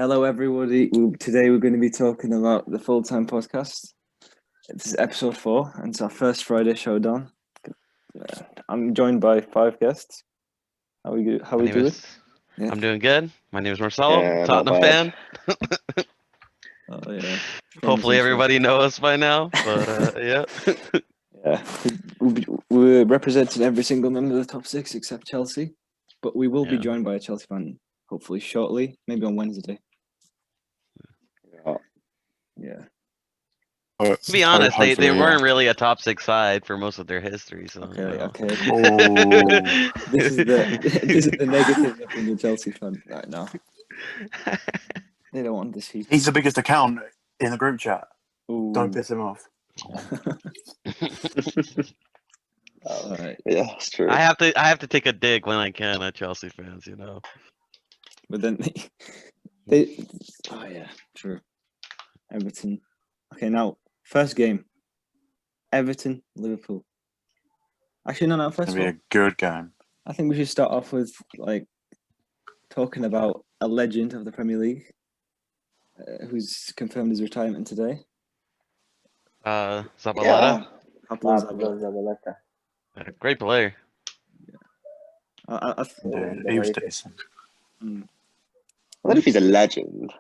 Hello, everybody. Today we're going to be talking about the full-time podcast. This is episode 4, and it's our first Friday showdown. I'm joined by 5 guests. How we doing? Yeah. I'm doing good. My name is Marcelo, Yeah, Tottenham not fan. Oh yeah. Hopefully everybody knows us by now, but yeah. Yeah. We're representing every single member of the top 6 except Chelsea, but we will be Yeah. joined by a Chelsea fan hopefully shortly, maybe on Wednesday. Yeah. To be honest, they weren't really a top 6 side for most of their history. So Okay. Oh, This is the negative of being a Chelsea fan right now. They don't want this heat. he's the biggest account in the group chat. Ooh. Don't piss him off. Alright. Yeah, that's true. I have to take a dig when I can at Chelsea fans, you know. But then they oh yeah, true. Everton. Okay, now first game. Everton, Liverpool. Actually, no. It's First gonna of be all, a good game. I think we should start off with talking about a legend of the Premier League, who's confirmed his retirement today. Zabaleta, Pablo Zabaleta. great player. He was decent. Mm. I don't know if he's a legend.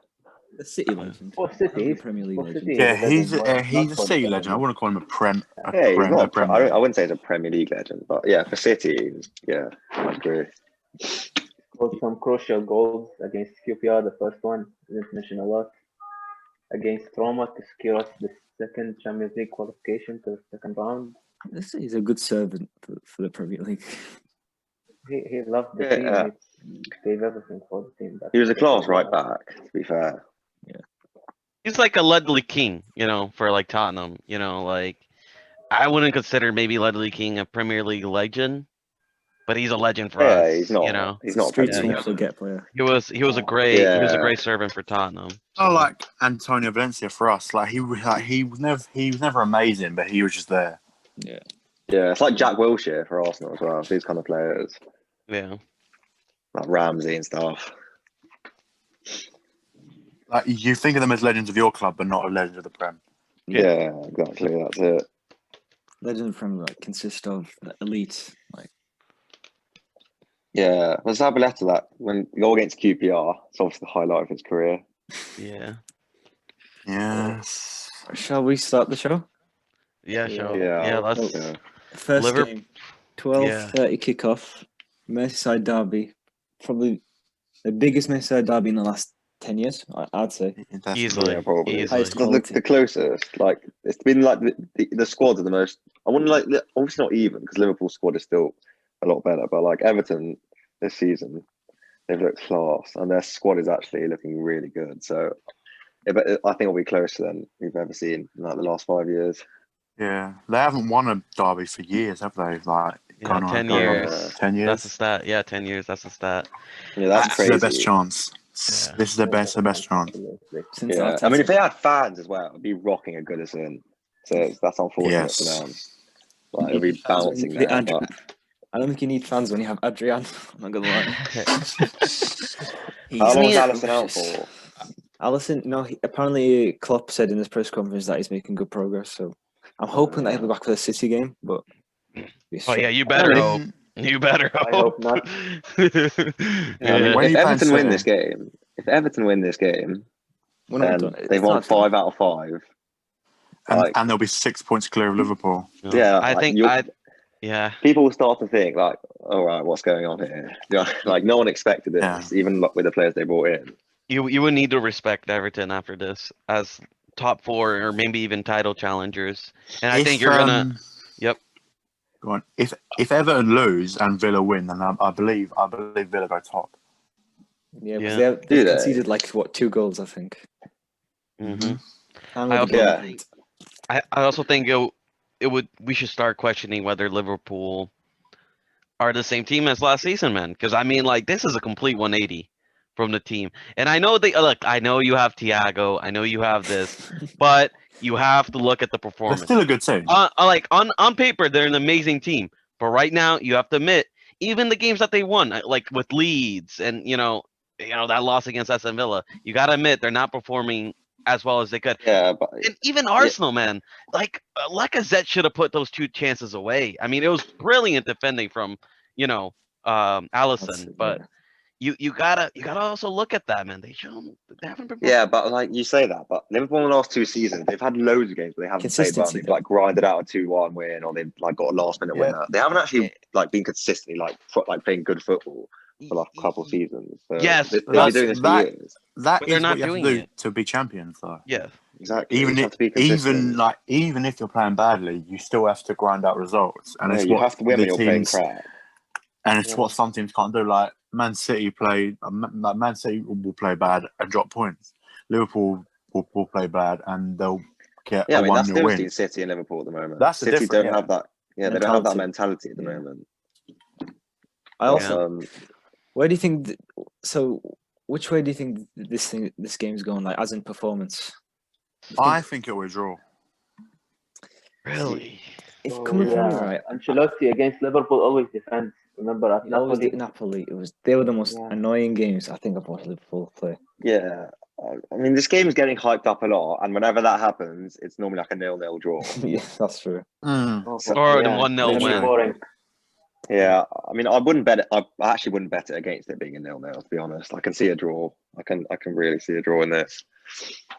The City legend. For City, The Premier League legend. Yeah, he's a City legend. I wouldn't call him a Prem. Yeah, he's not. Premier. I wouldn't say he's a Premier League legend, but yeah, for City, yeah, I agree. scored some crucial goals against QPR, the first one, didn't mention a lot. Against Roma to secure us the second Champions League qualification to the second round. He's a good servant for the Premier League. He loved the team. Yeah. He gave everything for the team. He was a class right back, to be fair. He's like a Ledley King, you know, for like Tottenham. You know, like I wouldn't consider maybe Ledley King a Premier League legend, but he's a legend for us. He's not. You know, He's not. Street Premier League. smart get player. he was a great servant for Tottenham. I like Antonio Valencia for us. Like he was never amazing, but he was just there. Yeah. Yeah, it's like Jack Wilshere for Arsenal as well. These kind of players, Yeah. like Ramsey and stuff. Like you think of them as legends of your club, but not a legend of the Prem. Yeah, exactly. That's it. Legend from consist of elite Yeah, but Zabaleta, that when you go against QPR, it's obviously the highlight of his career. Yeah. Yes. Shall we start the show? Yeah. Sure. Yeah. Yeah. Let's. Yeah. First game, 12:30 kickoff, Merseyside Derby, probably the biggest Merseyside Derby in the last 10 years, I'd say. Easily. Yeah, probably. Easily. The closest, like it's been like the squads are the most. I wouldn't like obviously not even because Liverpool's squad is still a lot better, but like Everton this season, they've looked class and their squad is actually looking really good. So I think it'll be closer than we've ever seen in like the last 5 years. Yeah, they haven't won a derby for years, have they? Like 10 years. 10 years. That's the stat. Yeah, 10 years. That's the stat. Yeah, that's crazy. Their best chance. Yeah. This is their best chance. Since Yeah, I mean, if they had fans as well, it'd be rocking a Goodison. So that's unfortunate for them. Like, it'll be bouncing there. I don't think you need fans when you have Adrian. I'm not gonna lie. How long is Alisson out for? Alisson, no. Apparently, Klopp said in his press conference that he's making good progress. So I'm hoping that he'll be back for the City game. But oh yeah, you better hope. You better hope. I hope not. I mean, if Everton win this game, then they've won 5 out of 5. And they'll be 6 points clear of Liverpool. Yeah, I think people will start to think like, all right, what's going on here? Like no one expected this, even with the players they brought in. You would need to respect Everton after this as top 4 or maybe even title challengers. And I think you're gonna. Yep. Go on. If Everton lose and Villa win, then I believe Villa go top. Yeah, because they conceded 2 goals, I think. Mm-hmm. I also think we should start questioning whether Liverpool are the same team as last season, man. Because I mean, this is a complete 180 from the team. And I know I know you have Thiago, I know you have this, but you have to look at the performance. They're still a good team. On paper, they're an amazing team. But right now, you have to admit, even the games that they won, like with Leeds, and that loss against Aston Villa. You got to admit they're not performing as well as they could. Yeah, but And even Arsenal, man, like Lacazette should have put those 2 chances away. I mean, it was brilliant defending from, Allison, but you gotta also look at that, man. They haven't been. yeah, but like you say that, but Liverpool in the last 2 seasons, they've had loads of games where they haven't played well. Consistency, They've like grinded out a 2-1 win, or they've like got a last minute Yeah. winner. They haven't actually like been consistently like playing good football for like a couple seasons. So Yes, they've but been doing this for years. That But they're is not what you have to doing do it. to be champions, though. Yeah. Exactly. Even you have to be consistent. even if you're playing badly, you still have to grind out results, and Yeah, it's you what have to win the when you're playing teams, crap. and it's what some teams can't do. Like Man City Man City will play bad and drop points. Liverpool will play bad and they'll get Yeah, a I mean that's the 1-0 difference win. between City and Liverpool at the moment. That's the City difference, don't yeah. have that. Yeah, they don't have that Mentality. mentality at the Yeah. moment. I also, But, where do you think? So, which way do you think this game's going? Like, as in performance? I think it will draw. Really? If So, coming from me, right? Ancelotti against Liverpool always defends. Remember at He always Napoli? did Napoli. They were the most Yeah. annoying games I think I've watched Liverpool play. yeah, I mean this game is getting hyped up a lot, and whenever that happens, it's normally like a 0-0 draw. Yeah, that's true. Oh, Or the yeah, 1-0 it's gonna be win. boring. Yeah, I mean I wouldn't bet it. I actually wouldn't bet it against it being a 0-0. To be honest, I can see a draw. I can really see a draw in this,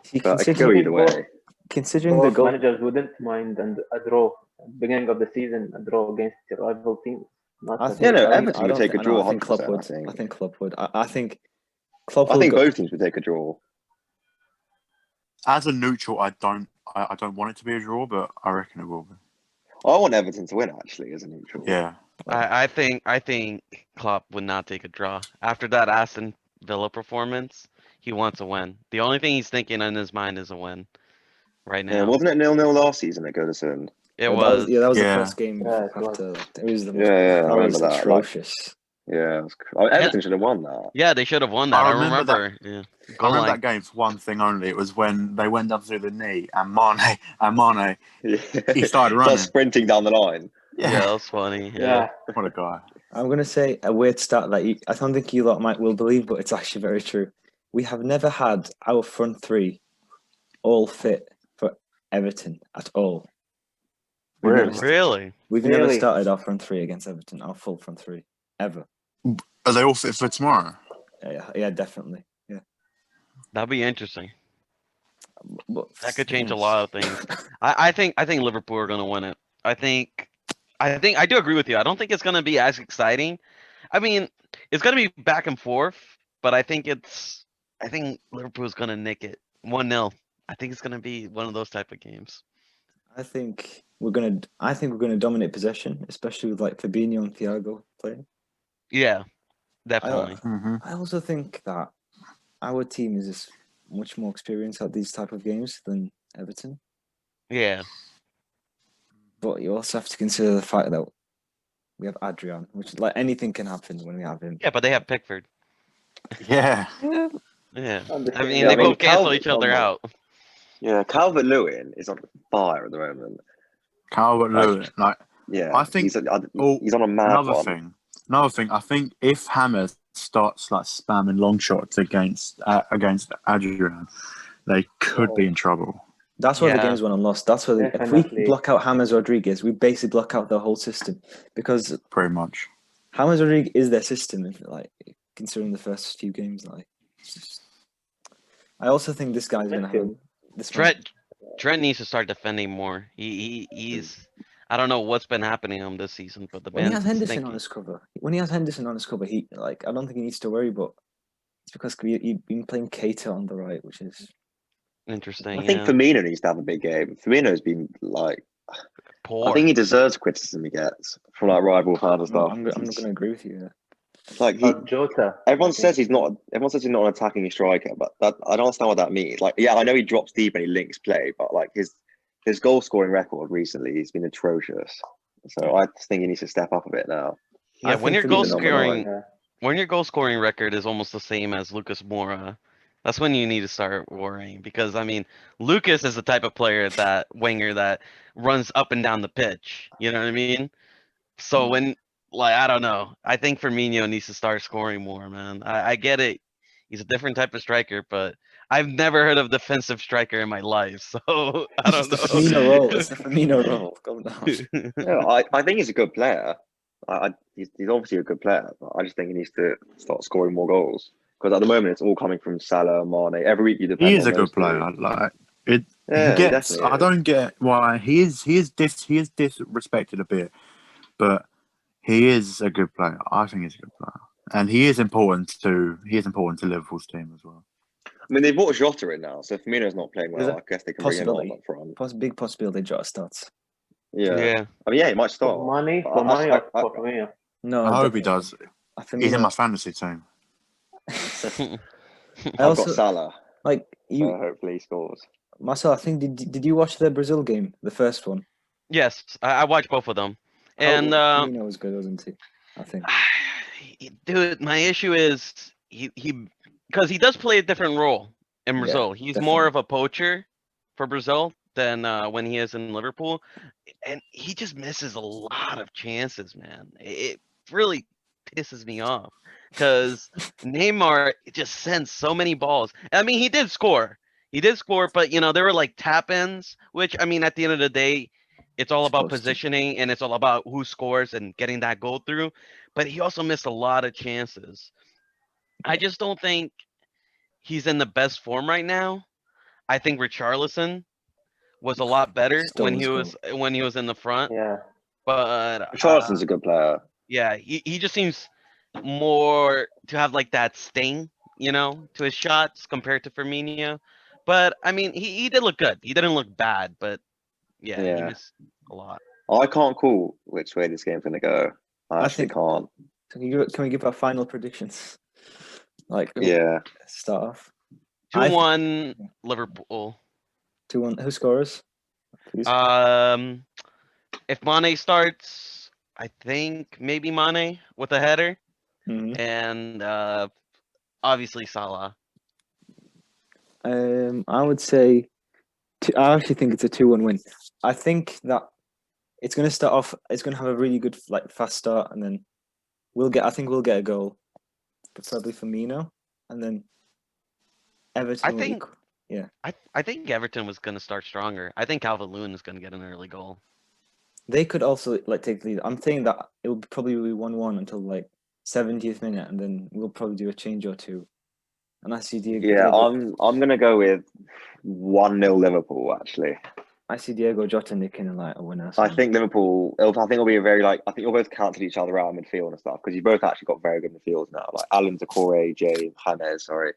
See, but it could go considering, either way. considering the Both goal, managers wouldn't mind and a draw. Beginning of the season, a draw against your rival team. Not I a think Yeah, no, big deal. Everton would take a draw. I think Klopp 100%. would. I think Klopp would. I think Klopp I will think go. both teams would take a draw. As a neutral, I don't want it to be a draw, but I reckon it will be. I want Everton to win actually as a neutral. Yeah. I think Klopp would not take a draw after that Aston Villa performance. He wants a win. The only thing he's thinking in his mind is a win right Yeah, now. wasn't it 0-0 last season at Goodison? It That was. that was Yeah. the first game Yeah, it was. after. It was the Yeah, most. I that remember was that. Like, atrocious. yeah, Everton should have won that. Yeah, they should have won that. I I remember that. remember. Yeah. I Goal remember line. that game for one thing only. It was when they went down to the knee and Mane, Yeah. he started running. Started sprinting down the line. Yeah, that was funny. Yeah. What a guy. I'm gonna say a weird stat that I don't think you lot will believe, but it's actually very true. We have never had our front three all fit for Everton at all. We've Really? never- Really? We've never Really? started our front three against Everton, our full front three, ever. Are they all fit for tomorrow? Yeah, definitely. Yeah. That'd be interesting. But, That could change a lot of things. I think Liverpool are gonna win it. I do agree with you. I don't think it's gonna be as exciting. I mean, it's gonna be back and forth, but I think Liverpool's gonna nick it 1-0. I think it's gonna be one of those type of games. I think we're gonna dominate possession, especially with like Fabinho and Thiago playing. Yeah, definitely. Mm-hmm. I also think that our team is just much more experienced at these type of games than Everton. Yeah. But you also have to consider the fact that we have Adrian, which like anything can happen when we have him. Yeah, but they have Pickford. Yeah. Yeah. On the I same- mean, Yeah, they I mean, both cancel Calvert- each other out. Yeah, Calvert-Lewin is on fire at the moment. Calvert-Lewin. Like, Yeah, I think- he's on a mad another one. thing. I think if Hammer starts like spamming long shots against Adrian, they could be in trouble. That's why the Yeah. game's won and lost. That's why if we Definitely. block out James Rodriguez, we basically block out the whole system because Pretty much. James Rodriguez is their system. If like considering the first few games, like it's just... I also think this guy's gonna have Midfield. this. Trent needs to start defending more. He's I don't know what's been happening to him this season, but the When he man's has Henderson stinky. on his cover, he like I don't think he needs to worry. But it's because he's been playing Keita on the right, which is Interesting. I think yeah. Firmino needs to have a big game. Firmino's been like, Poor. I think he deserves criticism he gets from like rival fans and stuff. I'm not going to agree with you. There. Like he, Jota. everyone I says think. he's not. Everyone says he's not an attacking striker, but that I don't understand what that means. Like, yeah, I know he drops deep and he links play, but like his goal scoring record recently, he's been atrocious. So I just think he needs to step up a bit now. Yeah, I when think your goal Firmino's number scoring Yeah. when your goal scoring record is almost the same as Lucas Moura, that's when you need to start worrying. Because I mean, Lucas is the type of player that winger that runs up and down the pitch. You know what I mean? So when I don't know, I think Firmino needs to start scoring more, man. I get it. He's a different type of striker, but I've never heard of defensive striker in my life, so I It's don't just the Firmino role. It's the Firmino role. Calm down. know. I think he's a good player. He's obviously a good player, but I just think he needs to start scoring more goals. Because at the moment, it's all coming from Salah, Mane. Every week you depend He is on a those good player. three. Like it, Yeah, he gets. definitely I is. don't get why he is disrespected a bit, but he is a good player. I think he's a good player, and he is important to Liverpool's team as well. I mean, they brought Jota in now, so if Firmino's not playing There's well, a I guess they can bring him on possibility. up front. Big possibility Jota starts. Yeah. Yeah. I mean, yeah, he might For start. money, but for money or I- for Firmino? No, I hope he definitely. does. Firmino. He's in my fantasy team. I I've got also Salah, like so you, hopefully he scores. Marcel. I think did you watch the Brazil game, the first one? Yes, I watched both of them, and Firmino was good, wasn't he? I think. dude, my issue is he because he does play a different role in Yeah, Brazil. He's definitely. more of a poacher for Brazil than when he is in Liverpool, and he just misses a lot of chances, man. It really pisses me off because Neymar just sends so many balls. I mean, he did score. He did score, but there were like tap-ins, which I mean, at the end of the day, it's all about Supposed to. positioning and it's all about who scores and getting that goal through. But he also missed a lot of chances. I just don't think he's in the best form right now. I think Richarlison was a lot better Stole when his he was in the front. Yeah. But Richarlison's a good player. yeah, he just seems more to have like that sting, to his shots compared to Firmino. But I mean, he did look good. He didn't look bad, but yeah, he Yeah. missed a lot. I can't call which way this game's going to go. I actually think- can't. Can we give our final predictions? Like Yeah. start off. I th- 2-1 Liverpool. 2-1. Who scores? Please. If Mane starts, I think maybe Mane with a header, Mhm. and obviously Salah. I would say. I actually think it's a 2-1 win. I think that it's going to start off. It's going to have a really good fast start, and then I think we'll get a goal, preferably Firmino, and then Everton. I think I think Everton was going to start stronger. I think Calvert-Lewin is going to get an early goal. They could also take the lead. I'm saying that it will probably be 1-1 until 70th minute, and then we'll probably do a change or two. And I see Diego. Yeah, I'm going to go with 1-0 Liverpool, actually. I see Diego Jota nicking a winner. I think Liverpool. I think it'll be a very I think you'll both cancel each other out in midfield and stuff because you both actually got very good midfields now. Like Alan Decore, James, sorry.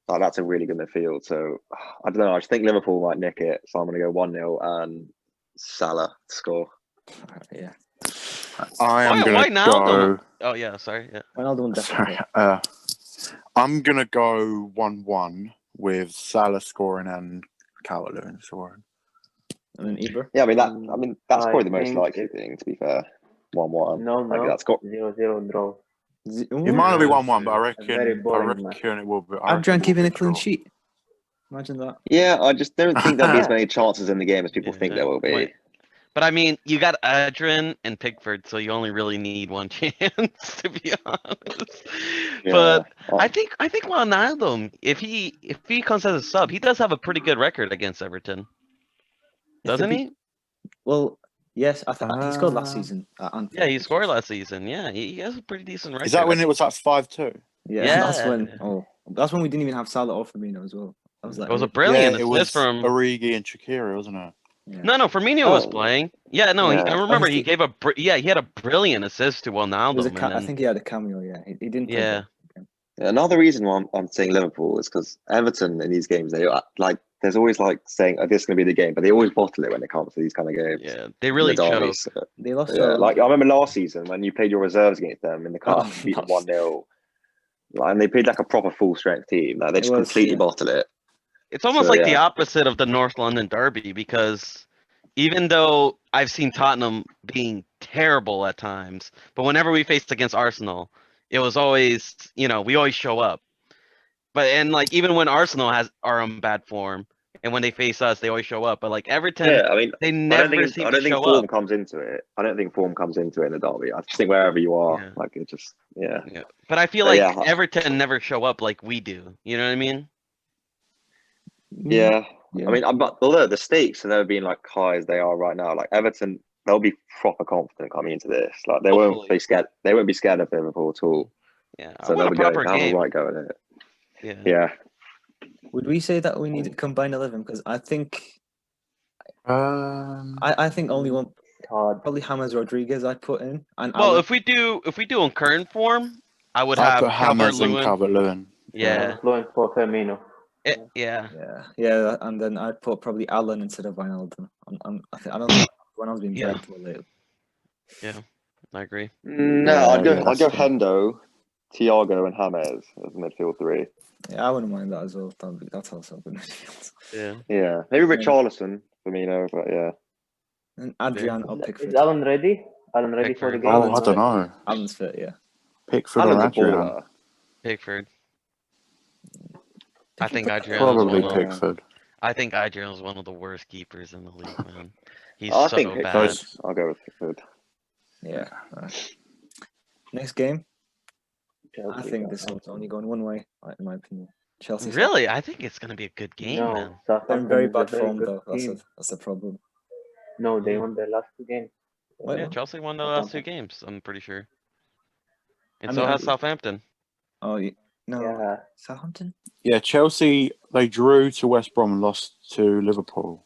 That's a really good midfield. So I don't know. I just think Liverpool might nick it. So I'm going to go 1-0 and Salah to score. Yeah. I am going Why to now? go. Oh yeah, sorry. Yeah. Ronaldo definitely. Sorry, I'm going to go 1-1 with Salah scoring and Calvert-Lewin scoring. And then Ibra. Yeah, that's I probably the most think likely it- thing. To be fair, 1-1. No, I think that's got 0-0 draw. It might not be Yeah, 1-1, but I A very reckon boring match. it will be. I've drank even a clean sheet. sheet. Imagine that. Yeah, I just don't think there'll be as many chances in the game as people think Yeah, there will be. wait. But I mean, you got Adrian and Pickford, so you only really need one chance, to be honest. Yeah. But I think Ronaldo, if he comes as a sub, he does have a pretty good record against Everton, doesn't he? Well, yes, I think he scored last season. At Anfield, Yeah, he which scored was- last season. Yeah, he has a pretty decent record. Is that when it was at 5-2? Yeah, that's when. Yeah. Oh, that's when we didn't even have Salah or Firmino as well. That was It was a really- brilliant it assist was from. Origi and Shaqiri, wasn't it? yeah. No, Firmino was Oh. playing. Yeah, no, Yeah. I remember he he- gave he had a brilliant assist to It was Ronaldo. a and I then- think he had a cameo. Yeah, he didn't. Play Yeah. Another reason why I'm saying Liverpool is because Everton in these games, there's always saying, this is going to be the game, but they always bottle it when it comes to these kind of games. Yeah, they really In the choke. derbies. They lost. Yeah, I remember last season when you played your reserves against them in the cup, Oh, beat them nice. 1-0. And they played like a proper full strength team. They It just was, completely yeah. bottle it. It's almost So, like the yeah. opposite of the North London Derby because even though I've seen Tottenham being terrible at times, but whenever we faced against Arsenal, it was always, we always show up. But even when Arsenal are in bad form, and when they face us, they always show up. But like Everton, Yeah, I mean, they I don't never think seem I to don't think show form up. comes into it. I don't think form comes into it in the derby. I just think wherever you are, Yeah. like it just yeah. Yeah. But I feel But like yeah, Everton never show up like we do. You know what I mean? yeah. Yeah. I mean, but although the stakes have never been like high as they are right now, like Everton, they'll be proper confident coming into this. Like they won't Hopefully. be scared. They won't be scared of Liverpool at all. Yeah. I So want they'll a be going. proper They'll have a game. right go at it. Yeah. Yeah. Would we say that we need a combined 11? Because I think Um, I think only one, It's hard. probably James Rodriguez I put in, and Well, Alan. if we do in current form, I would I have put Hammers and Calvert-Lewin. Calvert-Lewin. Yeah. Fluent for Firmino. Yeah. Yeah, and then I'd put probably Alan instead of Wijnaldum. I don't think Wijnaldum's been very Yeah. poor lately. I agree. No, Yeah, I'd go. yeah, I'd go that's fair. Hendo, Thiago, and James as the midfield three. Yeah, I wouldn't mind that as well. That's also good. Yeah. Yeah, maybe Yeah. Richarlison, Firmino, but yeah. And Adrian or Is Pickford. Alan ready? Alan ready for the Pickford. game? Oh, I don't know. Alan's fit, yeah. Pickford or Alan's a Adrian? baller. Pickford. I think you put- Adrian is Probably one of Pickford. I think Adrian is one of the worst keepers in the league, man. He's I so think bad. Pickford. I'll go with Pickford. Yeah. Right. Next game, I Chelsea, think this one's Southampton. only going one way, in my opinion. Chelsea. Really? I think it's gonna be a good game, No, man. They're in Southampton very is a bad very form good though. team. That's the problem. No, they Yeah. won their last two games. Wait, Yeah, what? Chelsea won the last two Southampton. games, I'm pretty sure. And I so mean, has Southampton. Oh, no. Yeah, Southampton? Yeah, Chelsea, they drew to West Brom and lost to Liverpool.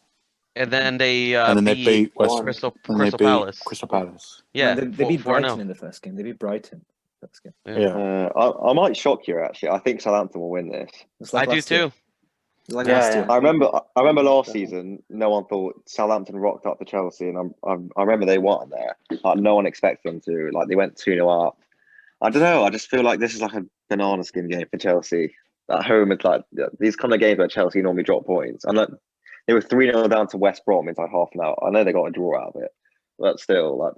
And then they And then they beat West One. Crystal and they Crystal beat Palace. Crystal Palace. Yeah, No, they beat 4-0. Brighton in the first game. They beat Brighton first game. Yeah. I might shock you actually. I think Southampton will win this. It's like I do last year. too. It's like Yeah, last yeah. year. I remember last Southampton. season, no one thought Southampton rocked up to Chelsea, and I remember they won there. Like no one expected them to. Like they went 2-0 up. I don't know. I just feel like this is like a banana skin game for Chelsea. At home, it's like these kind of games where Chelsea normally drop points. And like they were 3-0 down to West Brom in like half an hour. I know they got a draw out of it, but still, like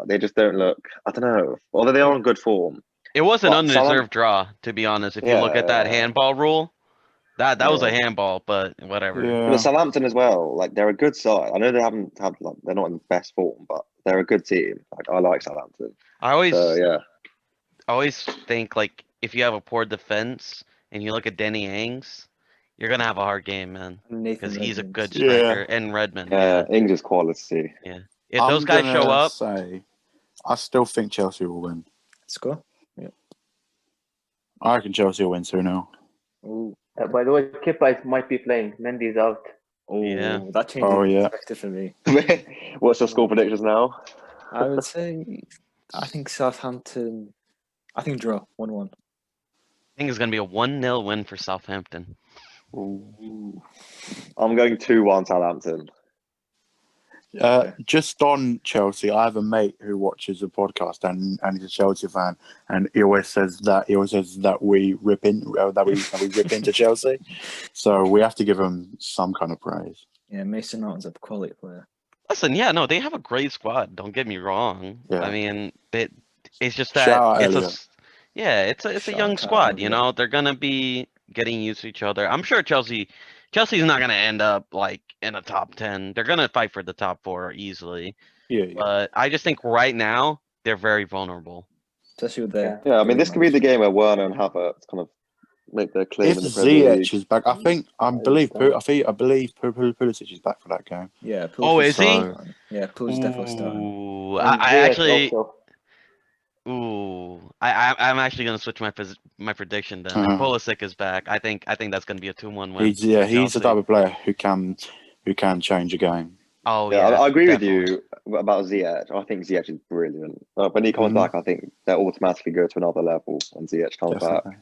they just don't look. I don't know. Although they are on good form. It was an But undeserved draw, to be honest. If you look at that Yeah. handball rule, that was a Yeah. handball, but whatever. But Yeah. Southampton as well, like they're a good side. I know they haven't had like they're not in the best form, but they're a good team. Like I like Southampton. I always So yeah, always think like if you have a poor defense and you look at Danny Ings, you're gonna have a hard game, man. Nathan Because he's a Redmond. good Yeah. striker. And Redmond, yeah. Ings is quality. If those guys show up, Say, I still think Chelsea will win. Score? I reckon Chelsea will win 2-0. Ooh. By the way, Kepa might be playing. Mendy's out. Oh, Yeah. that changes Oh, the yeah. perspective for me. What's your score predictions now? I would say, I think Southampton. I think draw 1-1. I think it's gonna be a 1-0 win for Southampton. Ooh. I'm going 2-1 Southampton. Just on Chelsea, I have a mate who watches the podcast and he's a Chelsea fan, and he always says that we rip into Chelsea, so we have to give him some kind of praise. Yeah, Mason Mount's a quality player. Listen, yeah, no, they have a great squad. Don't get me wrong. Yeah. I mean, it's just Shout that out it's Elliot. it's a Shout young out squad. You Elliot. know, they're gonna be getting used to each other. I'm sure Chelsea's not gonna end up like in a top 10. They're gonna fight for the top 4 easily. Yeah. But I just think right now they're very vulnerable. Especially with their. Yeah, I mean this could be the game where Werner and Havertz kind of make their claim If in the Premier League. Ziyech is back, I believe Pulisic is back for that game. Yeah. Oh, is he? starting. Yeah, Pulisic definitely starting. Ooh, And I Ziyech actually. also. I'm actually gonna switch my prediction then. If Uh-huh. Pulisic is back, I think that's gonna be a 2-1 win. He's for the Chelsea. type of player who can change a game. Oh Yeah, I agree definitely. with you about Ziyech. I think Ziyech is brilliant. When he comes Mhm. back, I think they'll automatically go to another level when Ziyech comes back. Definitely.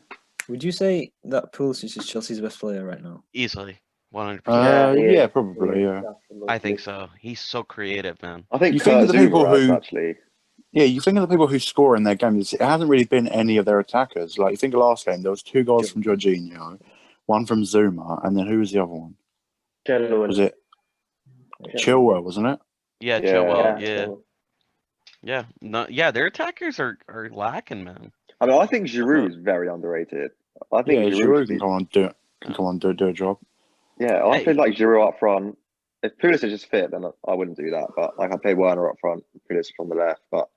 Would you say that Pulisic is Chelsea's best player right now? Easily, 100%. he Yeah, is. probably. He Yeah. is, I think absolutely. so. He's so creative, man. I think You think Kurt of the people Zouma has who- actually. Yeah, you think of the people who score in their games. It hasn't really been any of their attackers. Like you think of last game, there was 2 goals from Jorginho, 1 from Zuma, and then who was the other one? Chilwell. Was it Chilwell? Wasn't it? Yeah, Yeah. Chilwell. Yeah, Chilwell. yeah. No, yeah. Their attackers are lacking, man. I mean, I think Giroud is very underrated. I think Yeah, Giroud Giroud should can be. come on do a job. Yeah, I Hey. feel like Giroud up front. If Pulisic is fit, then I wouldn't do that. But like I play Werner up front, Pulisic on the left. But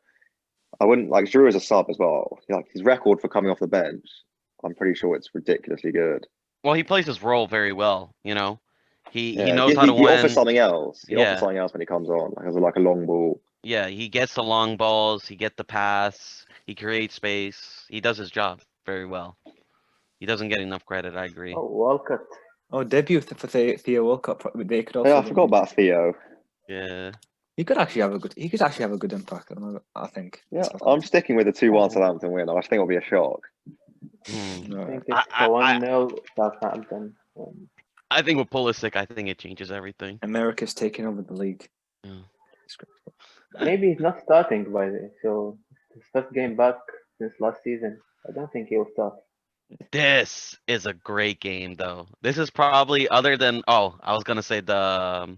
I wouldn't like Giroud as a sub as well. Like his record for coming off the bench, I'm pretty sure it's ridiculously good. Well, he plays his role very well, you know. He Yeah, knows how to he offers win. something else. He offers Yeah. something else when he comes on, like as like a long ball. Yeah, he gets the long balls, he get the pass, he creates space. He does his job very well. He doesn't get enough credit, I agree. Oh, Walcott. Oh, debut for Theo Walcott. They could also. Yeah, I forgot about Theo. Yeah. He could actually have a good. He could actually have a good impact. I think. Yeah, I'm sticking with the 2-1 Southampton win. I think it'll be a shock. Hmm. I think I- it's I- a 1-0 Southampton. I think with Pulisic, I think it changes everything. America's taking over the league. Yeah. Maybe he's not starting by the so his first game back since last season. I don't think he'll start. This is a great game, though. This is probably other than I was gonna say the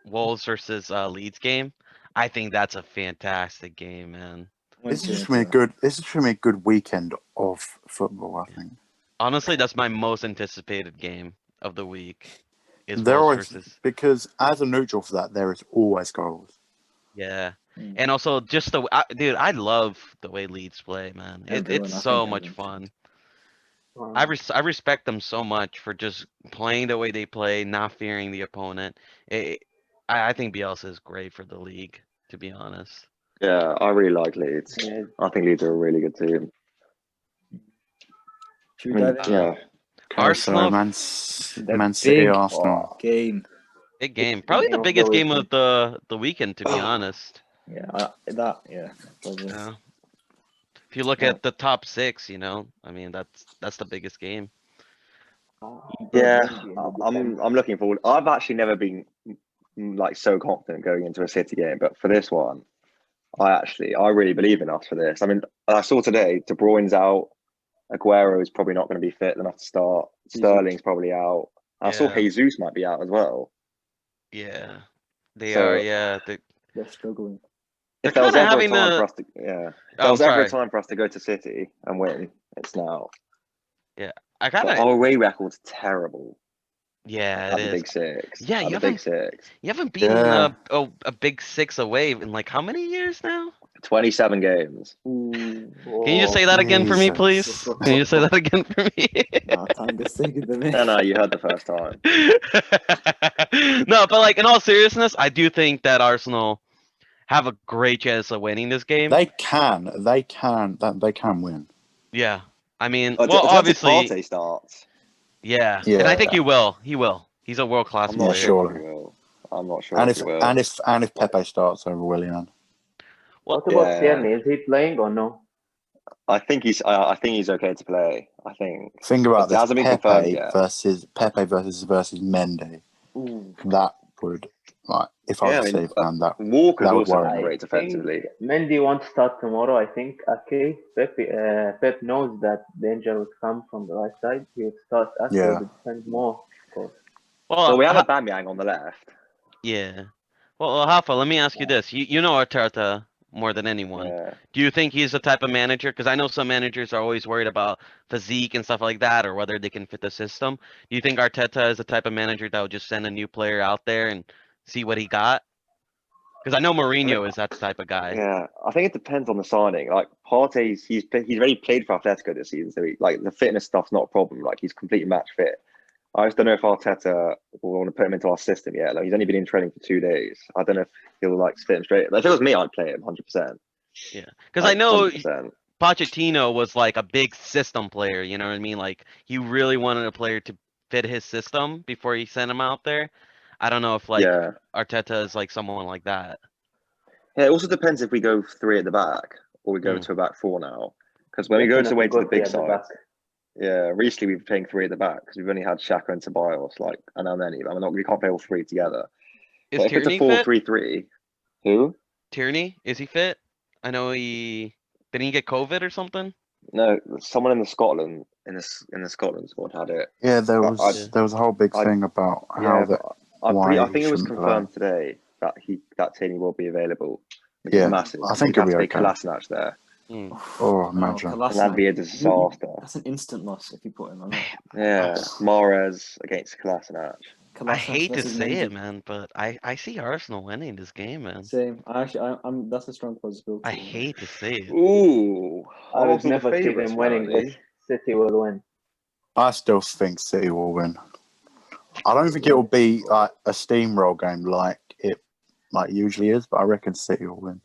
Wolves versus Leeds game. I think that's a fantastic game, man. This is just gonna be a good. This is gonna be a good weekend of football. I think. Honestly, that's my most anticipated game of the week. Is They're Wolves always versus because as a neutral for that, there is always goals. yeah, Mm. and also just dude, I love the way Leeds play, man. Everyone, It's I so think much everyone. fun. I respect them so much for just playing the way they play, not fearing the opponent. I think Bielsa is great for the league, to be honest. Yeah, I really like Leeds. Yeah, I think Leeds are a really good team. Should we dive in? Yeah. Okay, so Arsenal- Man The City, big Arsenal. game. Big game, probably the game of biggest the game of the weekend, to be honest. Yeah, probably. Yeah. If you look Yeah. at the top six, I mean that's the biggest game. Yeah, Mendy in the defense. I'm looking forward. I've actually never been like so confident going into a City game, but for this one, I really believe in us for this. I mean, I saw today De Bruyne's out, Aguero is probably not going to be fit enough to start. Sterling's probably out. I saw Yeah. Jesus might be out as well. Yeah, they So- are. Yeah, They're struggling. They're If there was kinda ever a having time a- for us to, yeah, if Oh, there was ever a sorry. time for us to go to City and win, it's now. I But kind of. our away record's terrible Yeah, at it the is. Big Six. Yeah, at you the Big Six. You haven't beaten Yeah. a big six away in like how many years now? 27 games. Ooh. Can you just say that again for me, please? Jesus. Can you just say that again for me? Time to say good to me. No, you heard the first time. No, but like in all seriousness, I do think that Arsenal have a great chance of winning this game. They can win. Yeah, I mean, But well, it depends if obviously, Partey starts. yeah, Yeah. and I think he will. He will. He's a world class I'm player. not Yeah, sure. surely. If he will. I'm not sure. And if if he will. and if Pepe starts over Willian, Well, What about yeah. Tierney? Is he playing or no? I think he's okay to play. I think. think about It hasn't this: been confirmed Pepe yet. versus Mendy. Ooh. That would if I Yeah, was a City fan, that Walker's that would also worry been me. great defensively. Mendy won't start tomorrow. I think. Okay, Pep knows that danger would come from the right side. He would start after Yeah. the defense more. Of course. Well, we have Ha- a Bamyang on the left. yeah. Well, Hafa, let me ask you this: you know Arteta more than anyone. Yeah. Do you think he's the type of manager? Because I know some managers are always worried about physique and stuff like that, or whether they can fit the system. Do you think Arteta is the type of manager that would just send a new player out there and see what he got? Because I know Mourinho is that type of guy. Yeah, I think it depends on the signing. Like Partey's, he's already played for Atletico this season, so the fitness stuff's not a problem. Like he's completely match fit. I just don't know if Arteta will want to put him into our system yet. Like he's only been in training for 2 days. I don't know if he'll fit him straight. But if it was me, I'd play him 100%. Yeah. Because I know 100%. Pochettino was like a big system player. You know what I mean? Like he really wanted a player to fit his system before he sent him out there. I don't know if like Yeah. Arteta is like someone like that. Yeah, it also depends if we go 3 at the back or we go Mm. to a back 4 now. Because when we go Definitely to the go big at the side, back. yeah, recently we've been playing 3 at the back because we've only had Xhaka and Ceballos, and then we can't play all 3 together. Is But if it's a Tierney fit? 4-3-3, who? Tierney, is he fit? I know didn't he get COVID or something? No, someone in the Scotland squad had it. Yeah, there But was a whole big I- thing about Yeah, how that. but why I he think it was shouldn't confirmed today that Tierney will be available. Which Yeah, is massive. I think We'd he'll have be to play okay. Kolasinac there. Oh, imagine. And that'd be a disaster. That's an instant loss if you put him on. Yeah, Mahrez against Kolasinac. I hate to say it, man, but I see Arsenal winning this game, man. Same. I'm. That's a strong possibility. I hate to say it. Ooh, I would Arsenal the never see favourites, them winning, but apparently. City will win. I still think City will win. I don't think it will be like a steamroll game like it usually is, but I reckon City will win.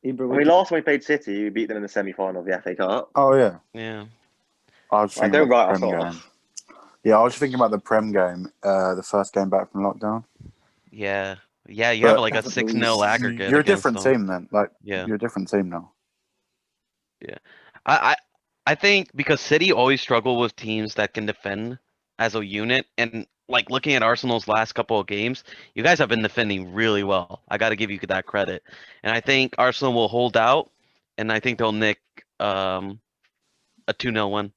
Ibra, I mean, last time we played City, we beat them in the semi-final of the FA Cup. Oh yeah. Yeah. I was Like, thinking don't about write the us Prem off. game. Yeah, I was thinking about the Prem game, the first game back from lockdown. Yeah. Yeah, you But have like a 6-0 aggregate You're a against different them. team then. Like Yeah. you're a different team now. I think because City always struggle with teams that can defend as a unit, and like looking at Arsenal's last couple of games, you guys have been defending really well. I got to give you that credit, and I think Arsenal will hold out, and I think they'll nick a 2-0 win.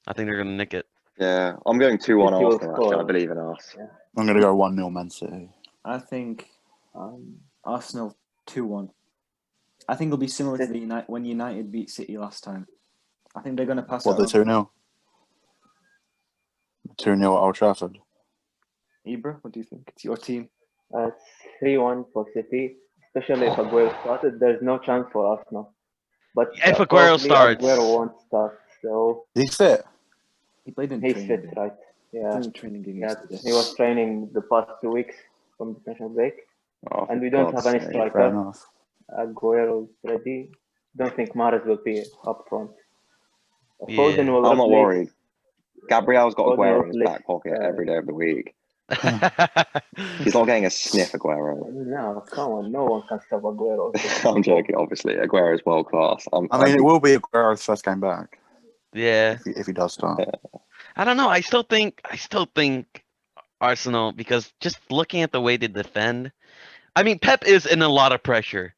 I think they're gonna nick it. Yeah, I'm going 2-1 City will Arsenal, actually. I score. believe in us. I'm gonna go 1-0 Man City. I think Arsenal 2-1. I think it'll be similar to the when United beat City last time. I think they're going to pass What, the it on. 2-0? 2-0 at Old Trafford. Ibra, what do you think? It's your team. 3-1 for City, especially if Aguero started. There's no chance for Arsenal. But If Aguero probably starts. Aguero won't start. So He's fit. He played in he's training fit, game. right? He Yeah. played in training game Yeah, yesterday. he was training the past 2 weeks from the national break, Oh, and for we don't God's have any sake. Fair striker. enough. Aguero is ready. Don't think Mahrez will be up front. Yeah. Foden will I'm not replace. worried. Gabriel's got Foden Aguero in his will back pocket replace, every day of the week. He's not getting a sniff, Aguero. No, come on, no one can stop Aguero. I'm joking, obviously. Aguero is world class. I mean, it will be Aguero's first game back Yeah. if he does start. I don't know. I still think Arsenal, because just looking at the way they defend, I mean, Pep is in a lot of pressure.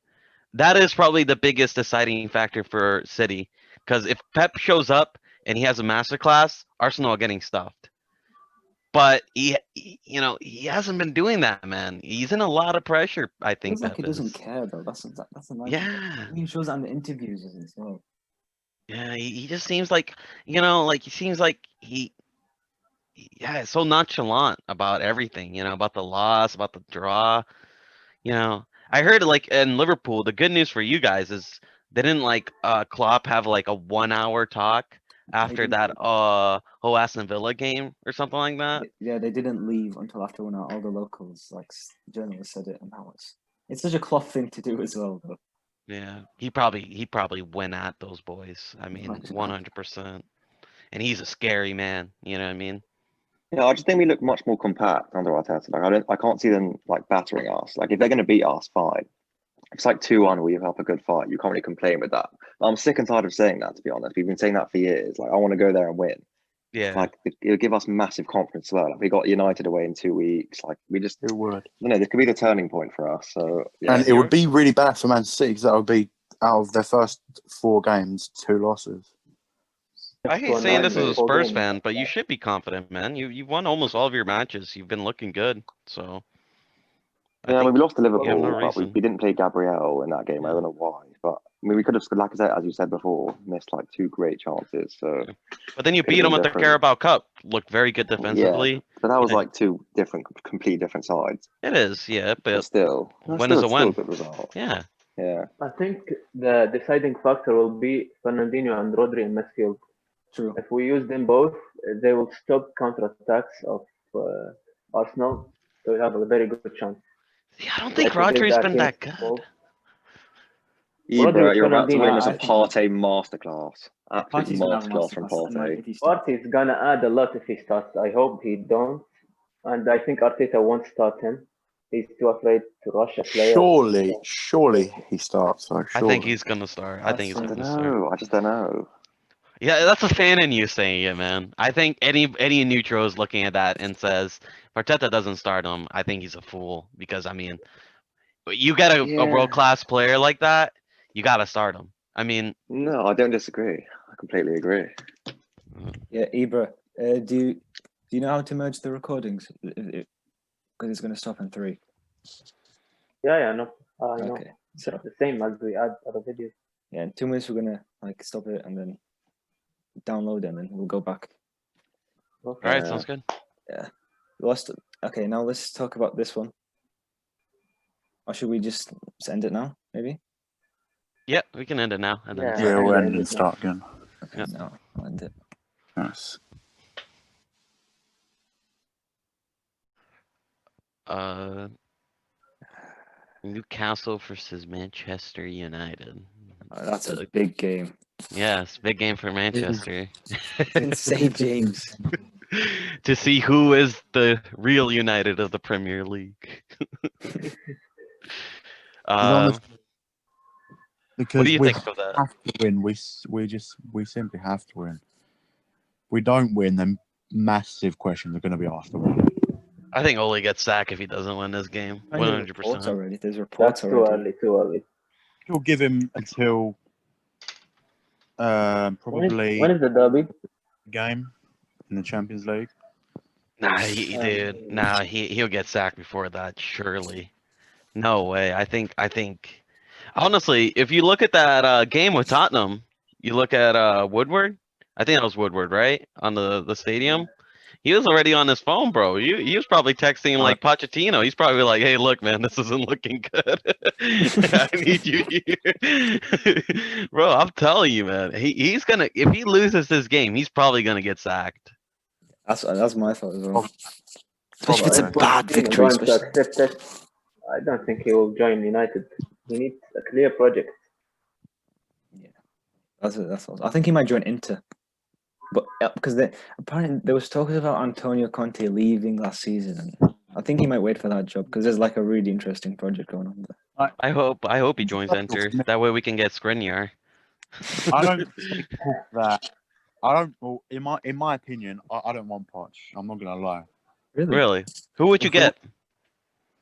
That is probably the biggest deciding factor for City. Because if Pep shows up and he has a masterclass, Arsenal are getting stuffed. But he hasn't been doing that, man. He's in a lot of pressure. I think Feels like Pep he doesn't is. care though. That's a nice. Yeah. He shows that in the interviews as well. Yeah, he just seems like, like he seems like yeah, so nonchalant about everything, about the loss, about the draw. I heard like in Liverpool, the good news for you guys is they didn't like Klopp have like a 1 hour talk after didn't. that whole Aston Villa game or something like that. Yeah, they didn't leave until after one hour. All the locals, like journalists, said it, and that was. It's such a Klopp thing to do as well, though. Yeah, he probably went at those boys. I mean, 100%. And he's a scary man. You know what I mean? Yeah, I just think we look much more compact under Arteta. Like I can't see them like battering us. Like if they're going to beat us, fine. It's like 2-1 where you have a good fight. You can't really complain with that. I'm sick and tired of saying that, to be honest. We've been saying that for years. Like I want to go there and win. Yeah. Like it'll give us massive confidence as well. Like we got United away in 2 weeks. Like we just, It would. this could be the turning point for us. So yeah. And it would be really bad for Man City because that would be out of their first 4 games, 2 losses. I hate saying this as a Spurs fan, but you should be confident, man. You've won almost all of your matches. You've been looking good. So Yeah, I mean, we lost to Liverpool, you have no but we reason. didn't play Gabriel in that game. I don't know why, but I mean, we could have, like I said, as you said before, missed like 2 great chances. So, But then you Could've beat them been at the different. Carabao Cup. Looked very good defensively. but that was Yeah. like 2 different, completely different sides. It is, yeah. But But still, win is a still win. a good result. Yeah. Yeah. I think the deciding factor will be Fernandinho and Rodri in midfield. True. If we use them both, they will stop counterattacks of Arsenal. So we have a very good chance. See, I don't think Like we did Rodri's been that against good. Wolves. Ibra, you're about to Fernandinho, witness a I think- Partey masterclass. Absolute Partey's gonna have a masterclass from masterclass, and, Partey. if he starts. Partey is gonna add a lot if he starts. I hope he don't, and I think Arteta won't start him. He's too afraid to rush a player. Surely he starts. So I think he's gonna start. I think he's I I gonna don't start. know. I just don't know. Yeah, that's a fan in you saying it, man. I think any neutral is looking at that and says, if Arteta doesn't start him, I think he's a fool. Because I mean, you get a Yeah. world class player like that, you gotta start him. I mean, No, I don't disagree. I completely agree. Yeah, Ibra, do you know how to merge the recordings? Because it's going to stop in 3. Yeah, no, I know. Okay. So The same as we add other videos. Yeah, in 2 minutes we're gonna like stop it and then download it and then we'll go back. Okay. All right, sounds good. Okay, now let's talk about this one. Or should we just end it now? Maybe. Yeah, we can end it now. And then Yeah. Yeah, we'll and end then and start again. Okay, Yeah. no, I'll end it. Yes. Newcastle versus Manchester United. That's a big game. Yeah, it's a big game for Manchester. Insane, James. To see who is the real United of the Premier League. Because what do you we think of that? have to win. We simply have to win. If we don't win, then massive questions are going to be asked about it. I think Ole gets sacked if he doesn't win this game. I think there's reports 100%. already. There's reports That's too already. early. Too early. We'll give him until probably When is the derby? game in the Champions League. Nah, he'll get sacked before that, surely. No way. I think honestly, if you look at that game with Tottenham, you look at Woodward. I think that was Woodward, right? On the stadium. He was already on his phone, bro. He was probably texting like Pochettino. He's probably like, "Hey, look, man, this isn't looking good. I need you here." Bro, I'm telling you, man. He's gonna, if he loses this game, he's probably gonna get sacked. That's my thought as well. Probably. Especially if it's a bad victory. Going to accept it. I don't think he will join United. He needs a clear project. That's I think he might join Inter. But because apparently there was talks about Antonio Conte leaving last season, and I think he might wait for that job because there's like a really interesting project going on there. I hope he joins Inter. That way we can get Skriniar. I don't think that. I don't. Well, in my opinion, I don't want Poch. I'm not gonna lie. Really? Who would you get?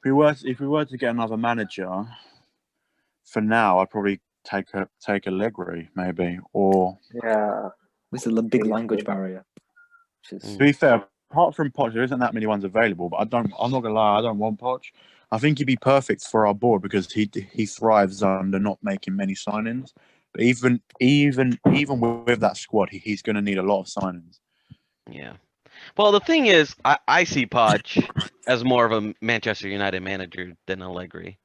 If we were to get another manager, for now, I'd probably take Allegri maybe, or Yeah. This is a big language barrier. to be fair, apart from Poch, there isn't that many ones available. But I'm not gonna lie, I don't want Poch. I think he'd be perfect for our board because he thrives under not making many signings. But even with that squad, he's going to need a lot of signings. Yeah. Well, the thing is, I see Poch as more of a Manchester United manager than Allegri.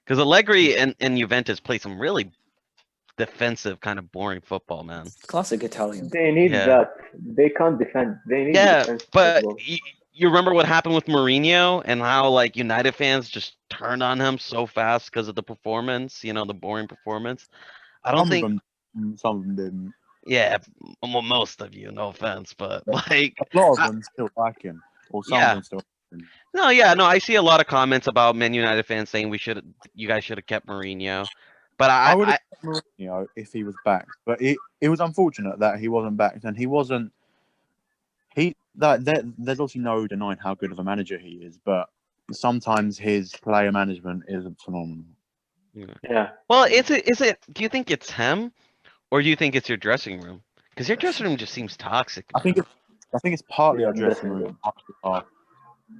Because Allegri and Juventus play some really defensive, kind of boring football, man. Classic Italian. They need that. They can't defend. They need defense. But you remember what happened with Mourinho and how like United fans just turned on him so fast because of the performance, the boring performance. I don't think some of them didn't. Yeah, well, most of you, no offense, but like a lot of them still like him, or some of them still. No, I see a lot of comments about Man United fans saying you guys should have kept Mourinho. But I would have kept Mourinho if he was back. But it was unfortunate that he wasn't back, and he wasn't. There's obviously no denying how good of a manager he is, but sometimes his player management isn't phenomenal. Yeah. Well, is it? Do you think it's him, or do you think it's your dressing room? Because your dressing room just seems toxic. I think it's partly our dressing room.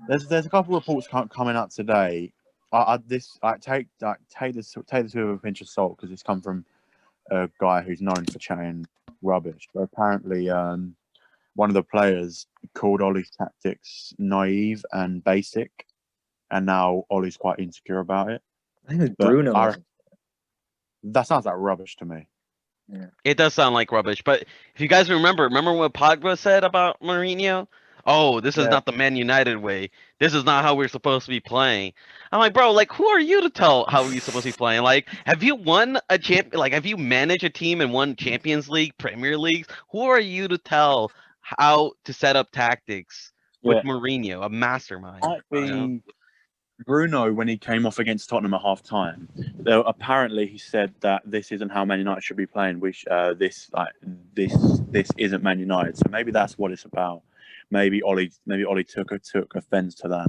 There's a couple of reports coming out today. Take this with a pinch of salt because it's come from a guy who's known for chatting rubbish. But apparently, one of the players called Ollie's tactics naive and basic, and now Ollie's quite insecure about it. I think it's Bruno. That sounds like rubbish to me. Yeah. It does sound like rubbish, but if you guys remember what Pogba said about Mourinho? Oh, this is not the Man United way. This is not how we're supposed to be playing. I'm like, bro, like, who are you to tell how we're supposed to be playing? Like, have you won a have you managed a team and won Champions League, Premier Leagues? Who are you to tell how to set up tactics with Mourinho, a mastermind? Bruno, when he came off against Tottenham at half time, apparently he said that this isn't how Man United should be playing. This isn't Man United. So maybe that's what it's about. Maybe Ollie took offence to that.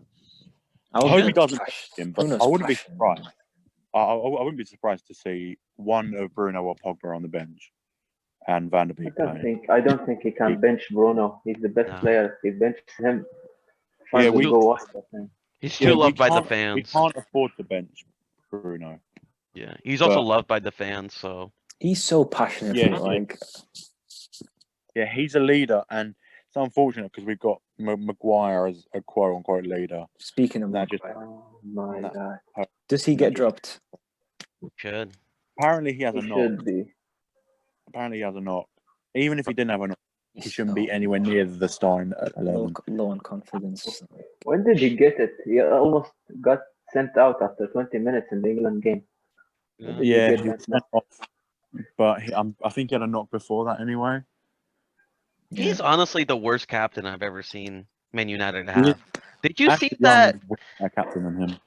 I hope he doesn't him, but I wouldn't be surprised. I wouldn't be surprised to see one of Bruno or Pogba on the bench and Van der Beek. I don't think he can bench Bruno. He's the best player. He benches him. We go watch that thing. He's too loved by the fans. We can't afford to bench Bruno. Yeah, he's also loved by the fans, so. He's so passionate. Yeah, Like, Yeah, he's a leader, and it's unfortunate because we've got Maguire as a quote unquote leader. speaking of That just Maguire, Oh my that- god. does he get dropped? Should. apparently he has He a knock. should be. Apparently he has a knock. Even if he didn't have a knock, he shouldn't So be anywhere near the starting at low, 11. low on confidence. When did he get it? He almost got sent out after 20 minutes in the England game. Yeah. Did Yeah, he get he that was sent off, but I think he had a knock before that anyway. Yeah. He's honestly the worst captain I've ever seen Man United He is- have. Did you see Ashley Young that? is a captain than him.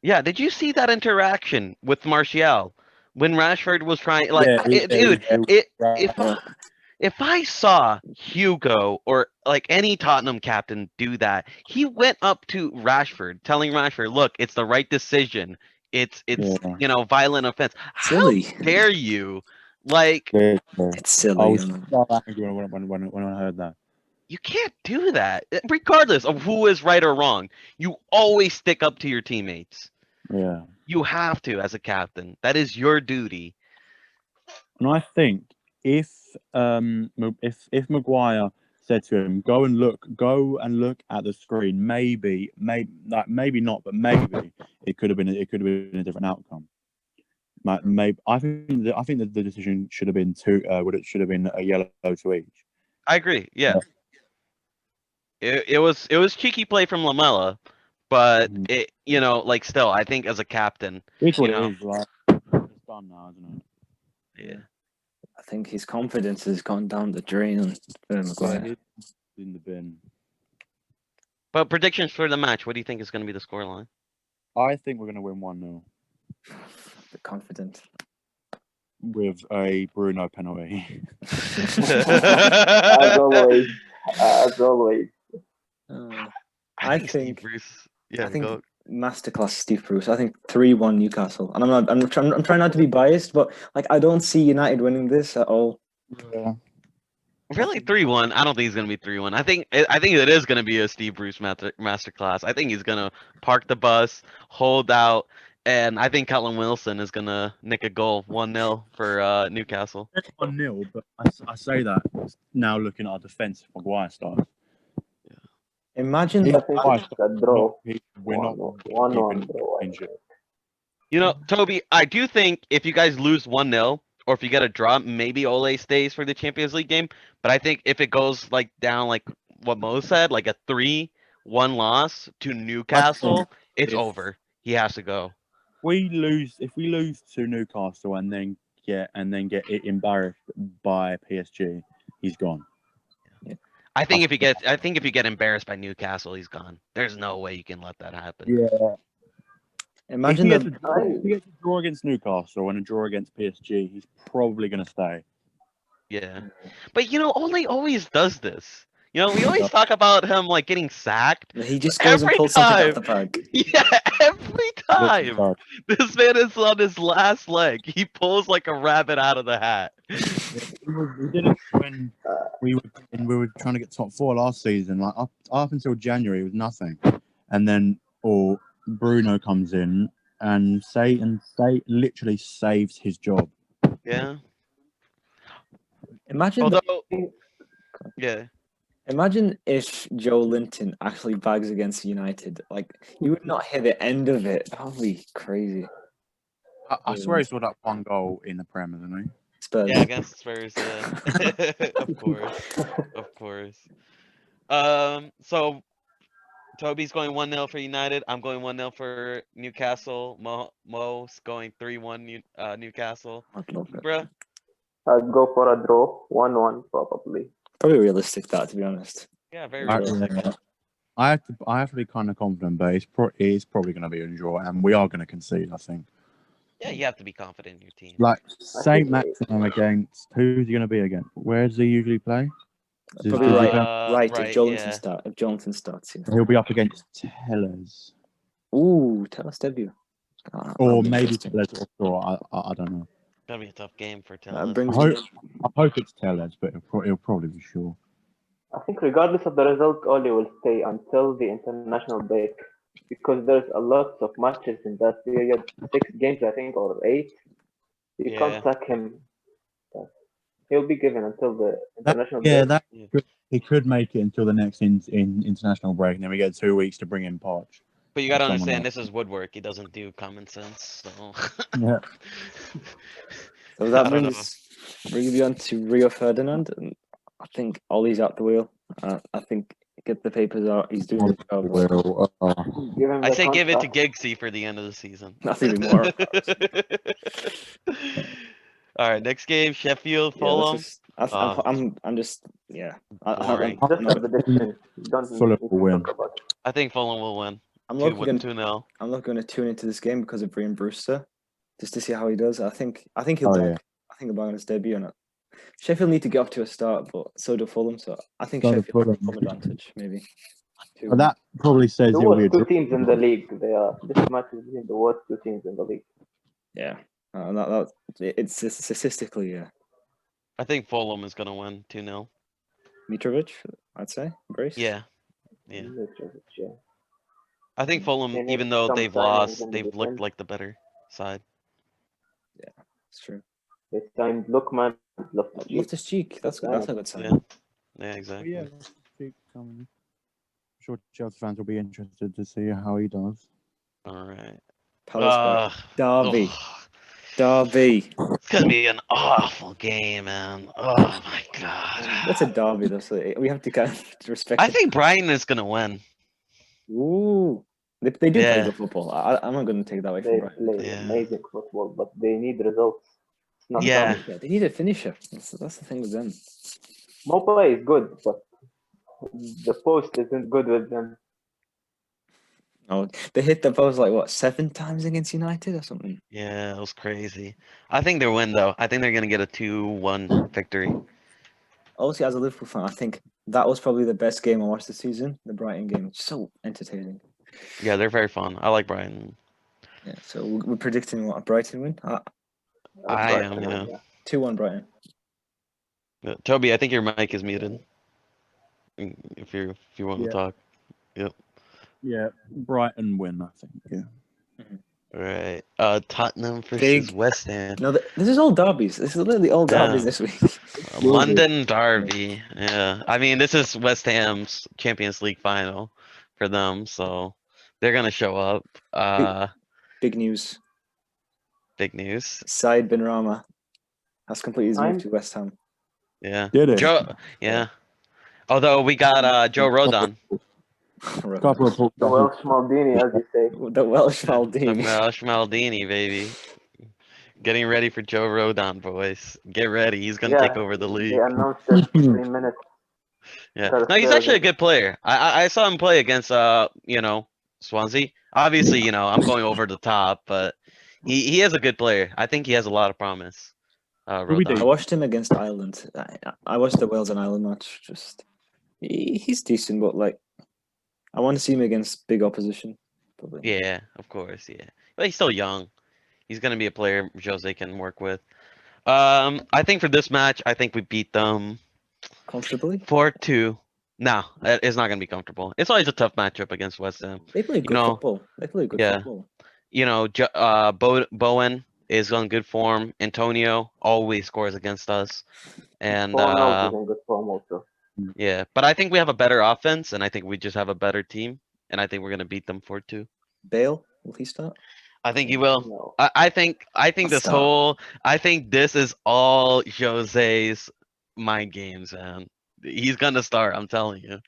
Yeah, did you see that interaction with Martial when Rashford was trying? Like, Yeah, dude, if Yeah. if I saw Hugo or like any Tottenham captain do that, he went up to Rashford, telling Rashford, "Look, it's the right decision. It's Yeah. violent offense. Silly. How dare you? Like, Literally. It's I silly. was so angry when I heard that. you can't do that. Regardless of who is right or wrong, you always stick up to your teammates. Yeah. You have to as a captain. That is your duty. And I think if Maguire said to him, go and look at the screen, maybe not, but maybe it could have been a different outcome. Maybe I think that the decision should have been it should have been a yellow to each. I agree. Yeah. It was cheeky play from Lamella, but Mhm. it like still I think as a captain, It's what you know. it is, like it's done now, isn't it? Yeah. I think his confidence has gone down the drain for Maguire. Yeah, it's in the bin. But predictions for the match, what do you think is going to be the scoreline? I think we're going to win 1-0 The confident. with a Bruno penalty. As always. As always. I Steve think- Bruce. Yeah, I think go. masterclass Steve Bruce. I think 3-1 Newcastle. And I'm trying not to be biased, but like I don't see United winning this at all. Yeah. Really 3-1. I don't think he's gonna be 3-1. I think it is gonna be a Steve Bruce masterclass. I think he's gonna park the bus, hold out, and I think Callum Wilson is gonna nick a goal 1-0 for Newcastle. It's 1-0, but I say that now looking at our defence if Maguire starts. Imagine I think it's a draw. We're not 1-1 draw. I injured. think. You know, Toby, I do think if you guys lose 1-0, or if you get a draw, maybe Ole stays for the Champions League game. But I think if it goes like down like what Mo said, like a 3-1 loss to Newcastle, it's if- over. He has to go. If we lose to Newcastle and then get embarrassed by PSG, he's gone. I think if you get embarrassed by Newcastle, he's gone. There's no way you can let that happen. Yeah. imagine if the he gets a draw against Newcastle and a draw against PSG, he's probably going to stay. Yeah. But Ole always does this. We always talk about him like getting sacked. he just goes and Every pulls something out time. of the bag. Yeah, every time. But This man is on his last leg. He pulls like a rabbit out of the hat. we did it when we were trying to get top 4 last season. Like up until January, it was nothing, and then Bruno comes in and literally saves his job. Yeah. Imagine Although, yeah. Imagine if Joe Linton actually bags against United. Like, you would not hear the end of it. That would be crazy. I swear he scored that one goal in the Prem, isn't he? Spurs. Yeah, against Spurs, yeah. Of course. So Toby's going 1-0 for United. I'm going 1-0 for Newcastle. Mo's going 3-1 Newcastle. I'd love it. Bruh. I'd go for a draw. 1-1 probably. Probably realistic, that, to be honest. Yeah, very I, realistic. I have to be kind of confident, but it's probably going to be a draw, and we are going to concede. I think. Yeah, you have to be confident in your team. Like Saint Maximin against who's he going to be against? Where does he usually play? Probably Does he right. go- Right, right, if Jonathan yeah. If Jonathan starts, yeah. He'll be up against Tellers, Ooh, tell us debut. or maybe Tellers or Shaw. I don't know. Gonna be a tough game for That Tellez. brings I hope it's Tellers, but it'll probably be Shaw. I think regardless of the result, Oli will stay until the international break because there's a lot of matches in that period. 6 games, I think, or 8. You Yeah. can't sack him He'll be given until the international Yeah, break. he could make it until the next in international break, and then we get 2 weeks to bring in Poch. But you gotta someone understand, else. this is Woodwork. He doesn't do common sense, so. Yeah. So I that don't know. brings me on to Rio Ferdinand, and I think Ollie's out the wheel. I think get the papers out. He's doing the job. Well, Give him I the say give it to contract. Giggsy for the end of the season. That's even more. All right, next game, Sheffield, Yeah, let's Fulham. just. I'm just. Yeah. Boring. Just a prediction. You don't need Fulham to will win. talk about it. I think Fulham will win. I'm 2-0. I'm not going to tune into this game because of Brian Brewster, just to see how he does. I think he'll. Oh, dunk. yeah. I think he'll bang on his debut, and Sheffield need to get off to a start, but so do Fulham. So I think So do Sheffield have Fulham. home advantage, maybe. But that probably says The it'll be a worst two draw. teams in the league. They are. This match is between the worst two teams in the league. Yeah, it's statistically, yeah. I think Fulham is gonna win 2-0. Mitrovic, I'd say. Brace. Yeah. Yeah. Mitrovic, yeah. I think Fulham, They need even though some they've signings lost, in the they've looked defense. like the better side. It's true. They signed Lookman, Loftus-Cheek. Loftus Cheek. That's a good sign. Yeah. Yeah, But exactly. yeah, keep coming. I'm sure Chelsea fans will be interested to see how he does. All right. Palace Derby. Derby. It's gonna be an awful game, man. Oh my god. What's a derby though? So we have to kind of respect. I think Brighton is gonna win. Ooh, they do play Yeah. good football. I'm not going to take that away from They Brighton. play Yeah. amazing football, but they need results. It's not Yeah. coming. Yeah, they need a finisher. That's the thing with them. Mopa is good, but the post isn't good with them. Oh, they hit the post like what 7 times against United or something. Yeah, it was crazy. I think they'll win though. I think they're gonna get a 2-1 victory. Obviously, as a Liverpool fan, I think that was probably the best game I watched this season. The Brighton game, it's so entertaining. Yeah, they're very fun. I like Brighton. Yeah, so we're predicting what a Brighton win. I am, Brighton, yeah. 2-1 Brighton. Toby, I think your mic is muted. If you want Yeah. to talk. Yeah, Brighton win, I think. Yeah. All right. Tottenham versus Big- West Ham. No, this is all derbies. This is literally all Yeah. derbies this week. London Derby. Yeah. I mean, this is West Ham's Champions League final for them, so they're gonna show up. Big news. Big news. Said Benrahma has completed his move I'm- to West Ham. Yeah. Did it? Yeah. Although we got Joe Rodon. Couple of The Welsh Maldini, as you say. The Welsh The Maldini. Welsh Maldini, baby. Getting ready for Joe Rodon, boys. Get ready. He's gonna take Yeah, over the They league. announced it 3 minutes. Yeah. First No, he's Thursday. actually a good player. I saw him play against Swansea. Obviously, I'm going over the top, but he is a good player. I think he has a lot of promise. Who we Rodon. I watched him against Ireland. I watched the Wales and Ireland match. Just he's decent, but like I want to see him against big opposition. Probably. Yeah, of course, yeah. But he's still young. He's gonna be a player Jose can work with. I think for this match, I think we beat them Comfortably. 4-2. No, it's not gonna be comfortable. It's always a tough matchup against West Ham. They play good know, football. They play good yeah. football. Bowen is on good form. Antonio always scores against us. And Bournemouth is in good form also. yeah, but I think we have a better offense, and I think we just have a better team, and I think we're gonna beat them 4-2. Bale, will he start? I think he will. No. I think Stop. I think this is all Jose's mind games, man. He's gonna start. I'm telling you.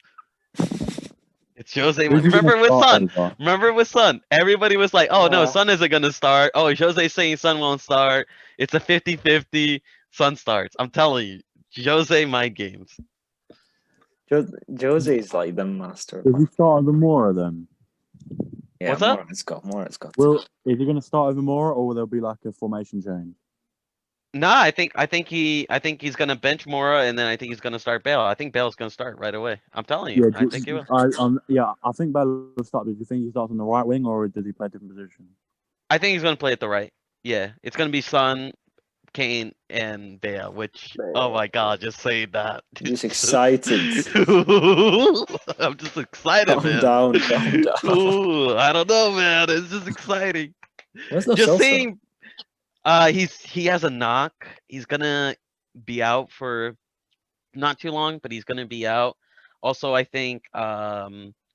It's Jose. Who's he Remember gonna with start Son. over? Remember with Son. Everybody was like, "Oh no, Yeah. Son isn't gonna start." Oh, Jose's saying Son won't start. It's a 50-50. Son starts. I'm telling you, Jose mind games. Jose is like the master. Does he start over Mora then? Yeah, What's up? Moran's got. Well, is he going to start over Mora, or will there be like a formation change? Nah, I think he's gonna bench Mora, and then I think he's gonna start Bale. I think Bale's gonna start right away. I'm telling you. I think he will. I think Bale will start. Do you think he starts on the right wing, or does he play a different position? I think he's gonna play at the right. Yeah, it's gonna be Son, Kane, and Bale. Which, oh my God, just say that. Just excited. I'm just excited, Calm man. down, calm down. Ooh, I don't know, man. It's just exciting. Where's the Just salsa? seeing. He has a knock. He's gonna be out for not too long, but he's gonna be out. Also, I think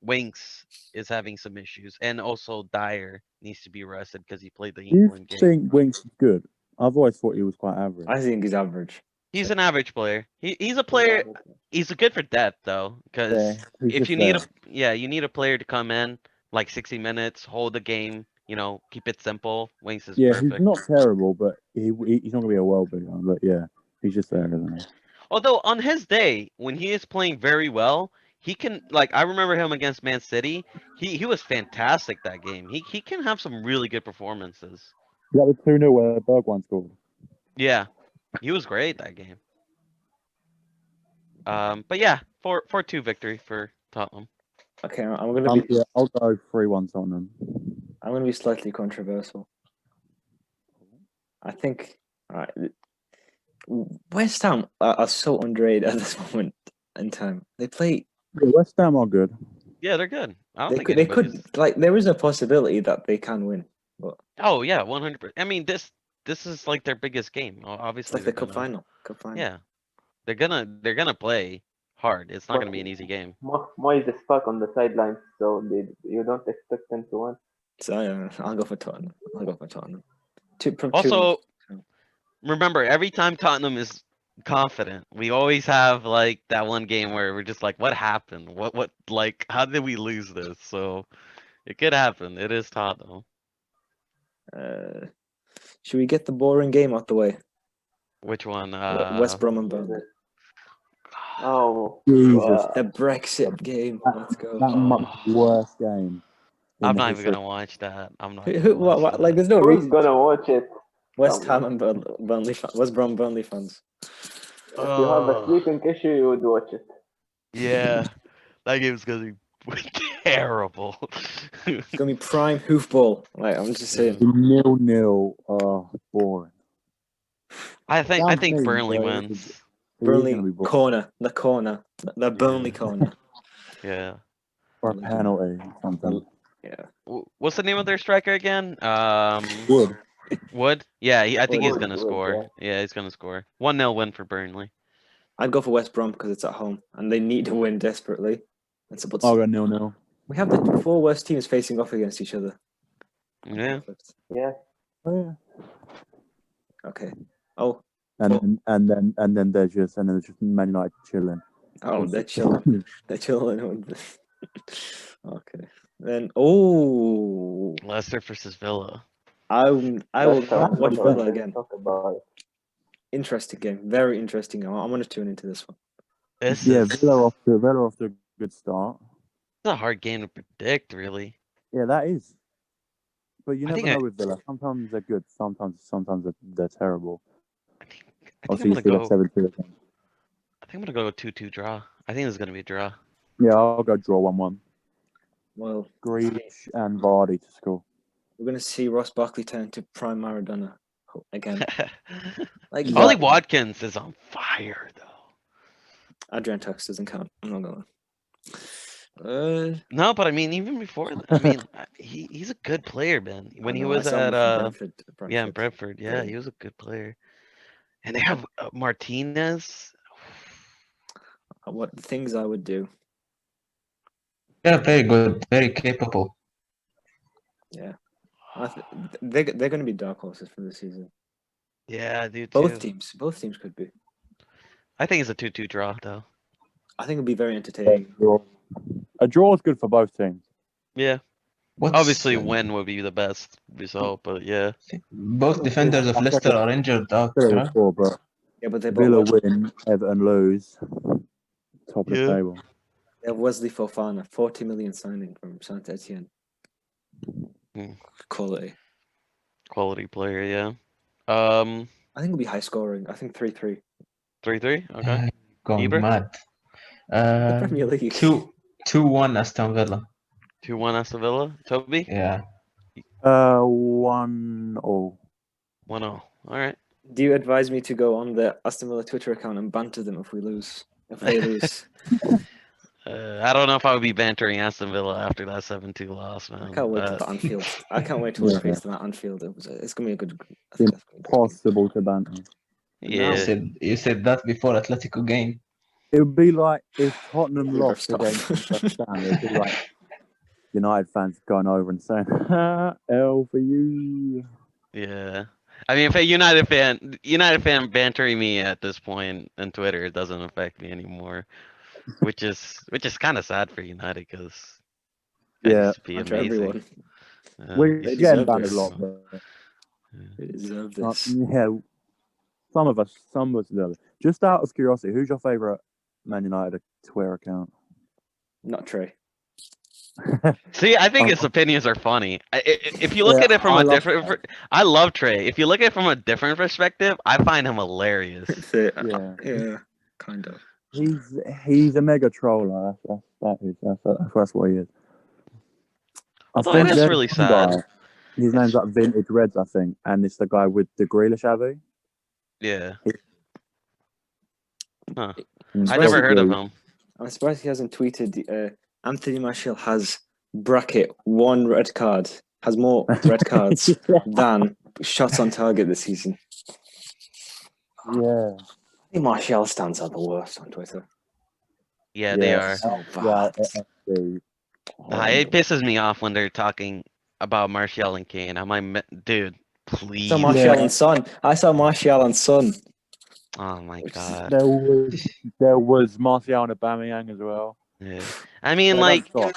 Winks is having some issues, and also Dyer needs to be rested because he played the Do you England game. think Winks is good? I've always thought he was quite average. I think he's average. He's an average player. He's a player. He's good for depth though, because He's if just you need there. you need a player to come in like 60 minutes, hold the game, keep it simple. Winks is Yeah, perfect. he's not terrible, but he's not gonna be a world beater. But yeah, he's just there, isn't he? Although on his day, when he is playing very well, he can I remember him against Man City. He was fantastic that game. He can have some really good performances. Is that the 2-0 where Bergwijn scored? Yeah, he was great that game. But yeah, 4-2 victory for Tottenham. Okay, I'm gonna be. Yeah, I'll go 3-1 Tottenham. I'm gonna be slightly controversial. I think. All right. West Ham are so underrated at this moment in time. They play. Yeah, West Ham are good. Yeah, they're good. I don't They think could. They anybody's. could. Like, there is a possibility that they can win, but Oh yeah, 100%. I mean, this is like their biggest game. it's Obviously, like the they're cup gonna. final. Cup final. Yeah, they're gonna play hard. It's not gonna be an easy game. Moyes is stuck on the sidelines, so you don't expect them to win. So I'll go for Tottenham. I'll go for Tottenham. From Also, 2. remember, every time Tottenham is confident, we always have like that one game where we're just like, what happened? What like how did we lose this? So it could happen. It is Tottenham. Should we get the boring game out the way? Which one? West Brom and Burnley. Oh, Jesus, The Brexit game. Let's go. that much worse game. in I'm the not even history. gonna watch that. I'm not. What, like, there's no who's reason. gonna watch it? West Ham and Burnley fans. West Brom Burnley fans. If you have a sleeping issue, you would watch it. Yeah, that game's gonna be terrible. It's gonna be prime hoofball. Like, I'm just saying. 0-0. Oh, boring. I think Sounds Burnley mean, but wins. It is Burnley gonna be boring. corner, the Burnley corner. Yeah. Or a penalty. Something. Yeah. What's the name of their striker again? Wood. Wood? Yeah, I think he's Wood, gonna Wood, score. Yeah, he's gonna score. 1-0 win for Burnley. I'd go for West Brom because it's at home and they need to win desperately. It's about I'll go 0-0. we have the 4 worst teams facing off against each other. Yeah. Perfect. Yeah. Oh, yeah. Okay. Oh, And then they're just Man United chilling. they're chilling. They're chilling. Okay. Then Leicester versus Villa. I will watch Villa Let's again. talk about it. Interesting game. Very interesting. I'm gonna tune into this one. This Yeah, is Villa off to a good start. a hard game to predict, really. Yeah, that is. But you I never think know with Villa. Sometimes they're good. Sometimes they're terrible. I think Obviously, I'm you see gonna that go. 7-2 again. I think I'm gonna go 2-2 draw. I think this is gonna be a draw. Yeah, I'll go draw 1-1. Well, Grealish and Vardy to score. we're gonna see Ross Barkley turn to prime Maradona again. Like Ollie Watkins is on fire though. Adrian Tux doesn't count. I'm not gonna. No, but I mean, even before that, I mean, he's a good player, man. When he was at Brentford. yeah, in Brentford, yeah, he was a good player. And they have Martinez. What things I would do? Yeah, very good, very capable. Yeah, they're going to be dark horses for the season. Yeah, I do too. Both teams could be. I think it's a 2-2 draw though. I think it'll be very entertaining. A draw is good for both teams. Yeah. Obviously, win would be the best result, but yeah. Both defenders of Leicester are injured out. Villa will score, but Yeah, but they Villa both win, Everton lose. Top of the Yeah. table. they have Wesley Fofana, 40 million signing from Saint Etienne. Quality. Quality player, yeah. I think it'll be high scoring. I think 3-3. 3-3. Okay. Going Ibra? mad. The Premier League. 2-1 Aston Villa. 2-1 Aston Villa. Toby. Yeah. 1-0. 1-0. All right. Do you advise me to go on the Aston Villa Twitter account and banter them if we lose? If they lose, I don't know if I would be bantering Aston Villa after that 7-2 loss, man. I can't wait to Anfield. I can't wait to face them at Anfield. It's gonna be a good. I think that's gonna be a good game. Impossible to banter. Yeah. You said that before Atletico game. It would be like if Tottenham We've lost stopped. against West Ham. It would be like United fans going over and saying, "L for you." Yeah. I mean, if a United fan bantering me at this point on Twitter, it doesn't affect me anymore, which is kind of sad for United because Yeah, used to be Not for amazing. everyone. we're They getting deserve banned a this. lot, but They deserve this. yeah, some of us deserve it. Just out of curiosity, who's your favourite Man United Twitter account? Not Trey. See, I think Um, his opinions are funny. If you look Yeah, at it from I a love different, Trey. I love Trey. If you look at it from a different perspective, I find him hilarious. Yeah. Yeah, kind of. He's a mega troller. That's what he is. I Although think it is there's really one sad. guy, his name's like Vintage Reds, I think, and it's the guy with the Grealish Abbey. Yeah. Huh. Mm, I never heard of probably. him. I'm surprised he hasn't tweeted. Anthony Martial has bracket 1 red card, has more red cards than shots on target this season. Yeah. I think Martial stands out the worst on Twitter. Yeah, they are. So Yeah, bad. FC. It pisses me off when they're talking about Martial and Kane. I'm like, dude, I saw please. Martial Yeah. and Son. I saw Martial and Son. Oh my Which is- god. There was Martial and Aubameyang as well. Yeah. I mean, Yeah, like, Stop.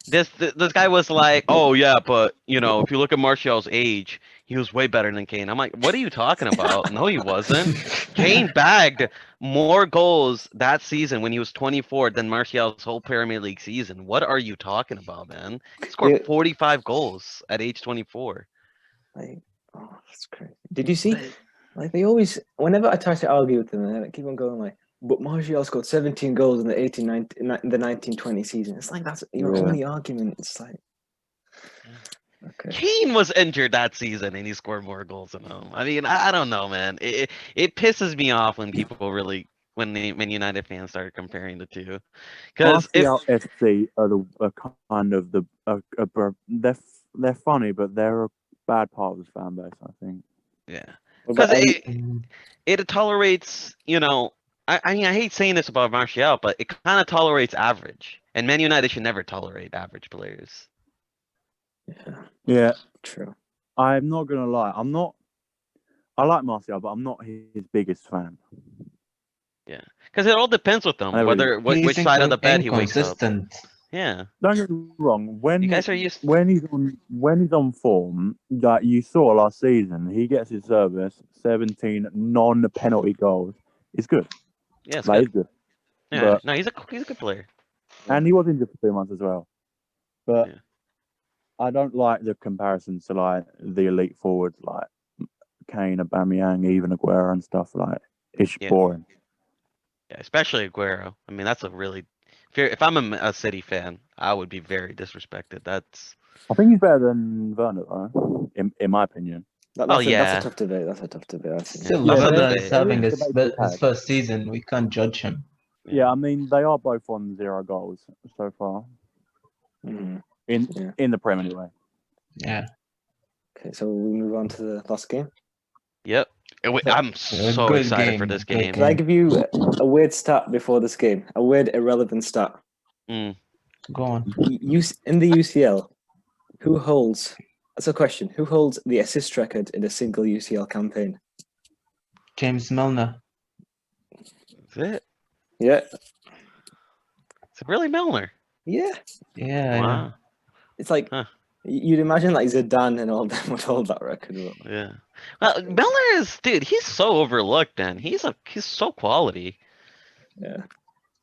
this guy was like, oh yeah, but you know, if you look at Martial's age, he was way better than Kane. I'm like, what are you talking about? No, he wasn't. Kane bagged more goals that season when he was 24 than Martial's whole Premier League season. What are you talking about, man? He scored Yeah. 45 goals at age 24. Like, oh, that's crazy. Did you see? Like they always, whenever I try to argue with them, they keep on going like, "But Martial scored 17 goals in the 1920 season." It's like that's your Yeah. only argument. It's like, okay, Kane was injured that season and he scored more goals than him. I mean, I don't know, man. It pisses me off when people really when United fans start comparing the two. Because if Martial FC are kind of they're funny, but they're a bad part of the fan base, I think. yeah, what because about it tolerates, you know, I mean I hate saying this about Martial, but it kind of tolerates average, and Man United should never tolerate average players. yeah, Yeah, true. I'm not gonna lie. I like Martial, but I'm not his biggest fan. Because it all depends with them, I really- whether which He's side of the bed he wakes up. inconsistent. Yeah, Don't get me wrong. you guys are used. When he's on form, like you saw last season, he gets his service 17 non-penalty goals. It's good. Yeah, it's Like, good. it's good. Yeah, but- no, he's a good player. And he was injured for 2 months as well. But Yeah. I don't like the comparisons to like the elite forwards like Kane, Aubameyang, even Aguero and stuff. Like it's Yeah. boring. Yeah, especially Aguero. I mean, that's a really. If I'm a City fan, I would be very disrespected. That's. I think he's better than Werner though, in my opinion. That's Oh, that's yeah. a tough debate. That's a tough debate. I think. Still, Yeah, Werner but- is having It is his, debate to his have. first season. We can't judge him. Yeah, I mean they are both on 0 goals so far Mhm. in Yeah. in the Prem anyway. Yeah. Okay, so we move on to the last game. Yep. I'm so good excited for game, this good game. Can I give you a weird stat before this game? A weird, irrelevant stat. Mm. Go on. In the UCL, who holds? That's a question. Who holds the assist record in a single UCL campaign? James Milner. Is it? Yeah, Is it really Milner? yeah. Yeah. Wow. It's like Huh. you'd imagine like Zidane and all them would hold that record. But Yeah. Well, Milner is, dude. He's so overlooked, man. He's so quality. yeah,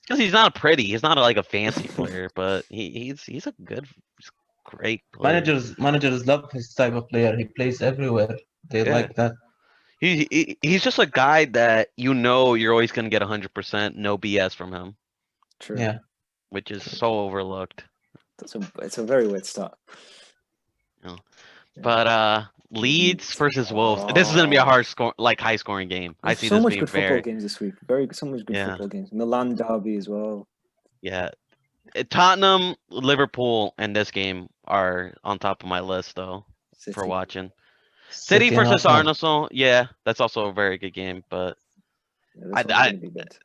Because he's not pretty. He's not like a fancy player, but he's a great player. Managers love his type of player. He plays everywhere. They Yeah. like that. He's just a guy that you know you're always gonna get 100%, no BS from him, true. Yeah. which is so overlooked. It's a very weird stat. But Leeds versus Wolves. This is gonna be a high scoring game. I There's see so this much being good football very games this week. So much good Yeah. football games. Milan derby as well. yeah. Tottenham, Liverpool, and this game are on top of my list though for City. watching. City and versus Arsenal. Arsenal, yeah, that's also a very good game. But Yeah, this I- one's I- gonna be good.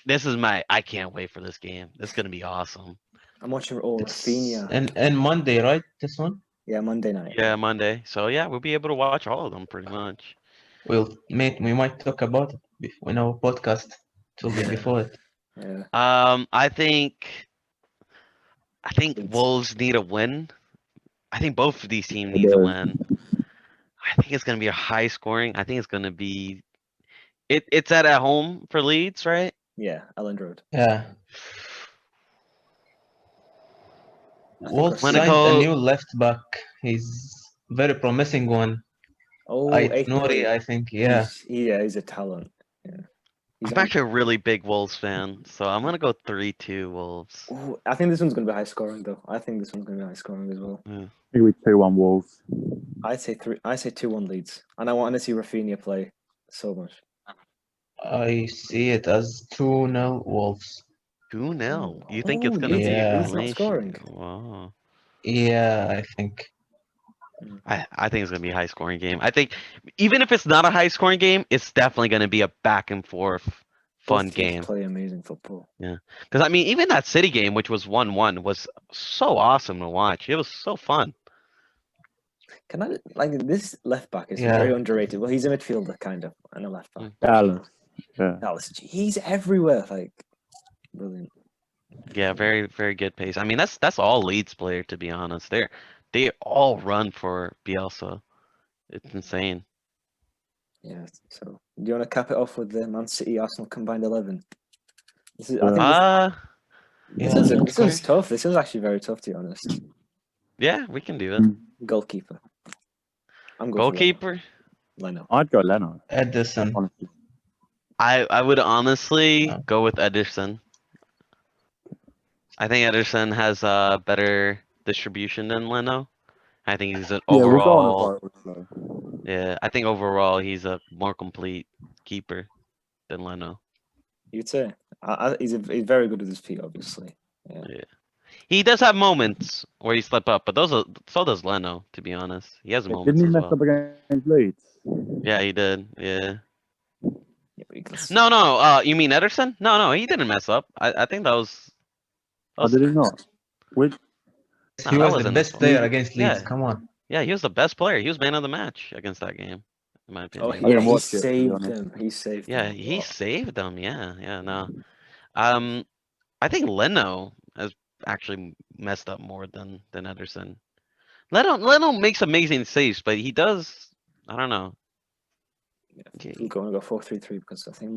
This is my. I can't wait for this game. It's gonna be awesome. I'm watching It's Rafinha. and Monday, right? This one. Yeah, Monday night. Yeah, Monday. So yeah, we'll be able to watch all of them pretty much. We might talk about it in our podcast. It will be before it. Yeah. I think Leeds. Wolves need a win. I think both of these teams They need a do. win. I think it's gonna be a high scoring. I think it's gonna be. It's at home for Leeds, right? Yeah, Elland Road. Yeah. I think Wolves we're Wanna signed a go- new left back. He's very promising one. Oh, Ait Aït-Nouri. Nouri, I think. Yeah. He's a talent. Yeah. He's I'm on- actually a really big Wolves fan, so I'm gonna go 3-2 Wolves. Ooh, I think this one's gonna be high scoring though. I think this one's gonna be high scoring as well. Maybe 2-1 Wolves. I say 2-1 Leeds, and I want to see Rafinha play so much. I see it as 2-0 Wolves. 2-0. You think it's Oh, gonna Leeds- be yeah. a Leeds not clean scoring. sheet? Wow. Yeah, I think. I think it's gonna be a high scoring game. I think even if it's not a high scoring game, it's definitely gonna be a back and forth fun Both teams game. play amazing football. Because I mean, even that City game, which was 1-1, was so awesome to watch. It was so fun. Can I like this left back is Yeah. very underrated. Well, he's a midfielder kind of and a left back. Dallas. Yeah. He's everywhere. Like brilliant. Yeah, very very good pace. I mean, that's all Leeds player to be honest. They all run for Bielsa. It's insane. Yeah. So do you want to cap it off with the Man City Arsenal combined 11? I think Yeah, this that's is tough. This is actually very tough to be honest. Yeah, we can do it. Goalkeeper. I'm going Goalkeeper. for Leno. I'd go Leno. Edison. Honestly. I would honestly Oh. go with Ederson. I think Ederson has a better distribution than Leno. I think he's an Yeah, we'll go on overall. a vote with Leno. Yeah, I think overall he's a more complete keeper than Leno. You'd say he's very good with his feet, obviously. He does have moments where he slip up, but so does Leno. To be honest, he has moments Didn't he as mess well. up against Leeds? Yeah, he did. Yeah. Yeah, but you can No. You mean Ederson? No, he didn't mess up. I think that was. Oh, did he not? Which, No, He that was the wasn't best his fault. player against Leeds. Yeah. Come on. Yeah, he was the best player. He was man of the match against that game, in my Oh, opinion. yeah, didn't he watch it, to be saved honest. them. He saved Yeah, them. he saved them. Yeah, no. I think Leno has actually messed up more than Ederson. Leno makes amazing saves, but he does. I don't know. We're going to go 4-3-3 because I think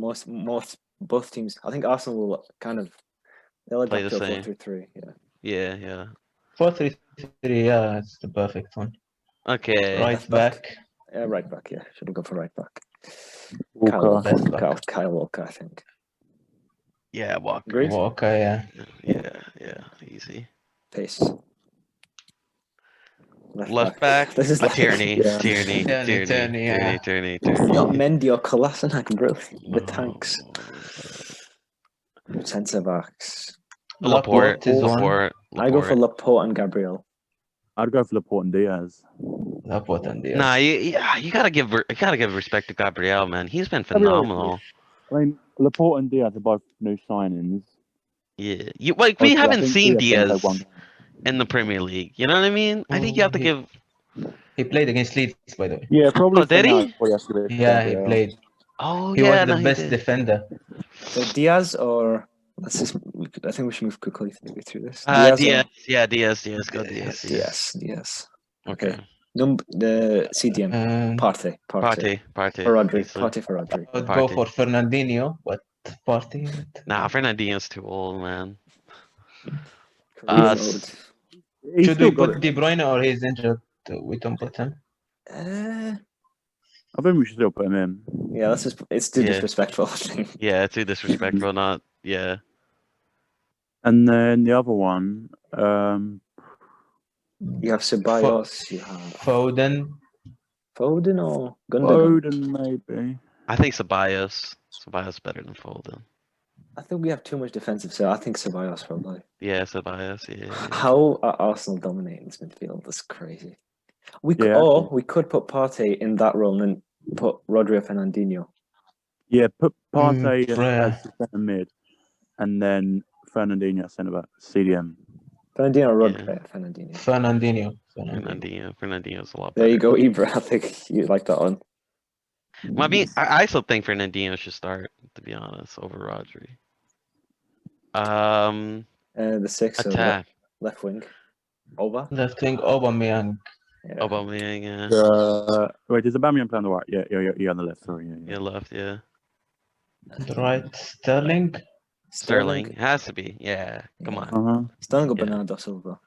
both teams. I think Arsenal will kind of they'll Play adapt the to a same. 4-3-3. Yeah, yeah. 4-3-3. Yeah, it's the perfect one. Okay. Right Left back. back. Right back. Yeah, should have gone for right back. Walker. Left back. Kyle Walker, I think. Yeah, Walker. Agreed? Walker, yeah. Yeah. Easy. Pace. Left back. This is like Tierney. Yeah. Tierney. Tierney, yeah. Tierney. not Mendy or Kolasinac, bro. The Oh. tanks. Centre backs. Laporte. is one. Laporte. I go for Laporte and Gabriel. I'd go for Laporte and Diaz. Laporte and Diaz. Nah, you gotta give respect to Gabriel, man. He's been phenomenal. I mean, Laporte and Diaz are both new signings. Yeah, we Obviously, I haven't think seen Diaz Diaz played one game. in the Premier League. You know what I mean? I think you have to give. He played against Leeds, by the way. Yeah, probably. Oh, did for now, he? it's probably has to be Yeah, he Gabriel. played. Oh He yeah, was no, the he best did. defender. So Diaz or let's just. I think we should move quickly through this. Diaz. Yeah, Diaz. Go Diaz. Diaz. Okay. The CDM. Um, Partey. Party. For Rodri. easily. Partey for Rodri. I would go Partey. for Fernandinho, but Partey. Nah, Fernandinho's too old, man. Career Uh, mode. He's Should still we got put it. De Bruyne or he's injured? We don't put him. I think we should still put him in. Yeah, that's just it's too Yeah. disrespectful. I think. Yeah, too disrespectful. Not. Yeah. And then the other one, You have Ceballos. You have Foden. Foden or Gundogan. Foden maybe. I think Ceballos. Ceballos better than Foden. I think we have too much defensive, so I think Ceballos probably. Yeah, Ceballos. Yeah. How are Arsenal dominating this midfield? That's crazy. We could, Yeah. or we could put Partey in that role and then put Rodri or Fernandinho. Yeah, put Partey Prem. as centre mid, and then Fernandinho centre back. CDM. Fernandinho or Yeah. Rodri? Fernandinho. Fernandinho. Fernandinho's a lot There better. you go, Ibra. I think you like that one. Well, I mean, I still think Fernandinho should start, to be honest, over Rodri. The six of Attack. left wing. Over. Left wing Aubameyang. Yeah. Aubameyang, yeah. Wait, is Aubameyang playing on the right? Yeah, on the left. Sorry, Yeah, left, yeah. The right Sterling. Sterling. Has to be. Yeah, come on. Uh-huh. Sterling or Yeah. Bernardo Silva,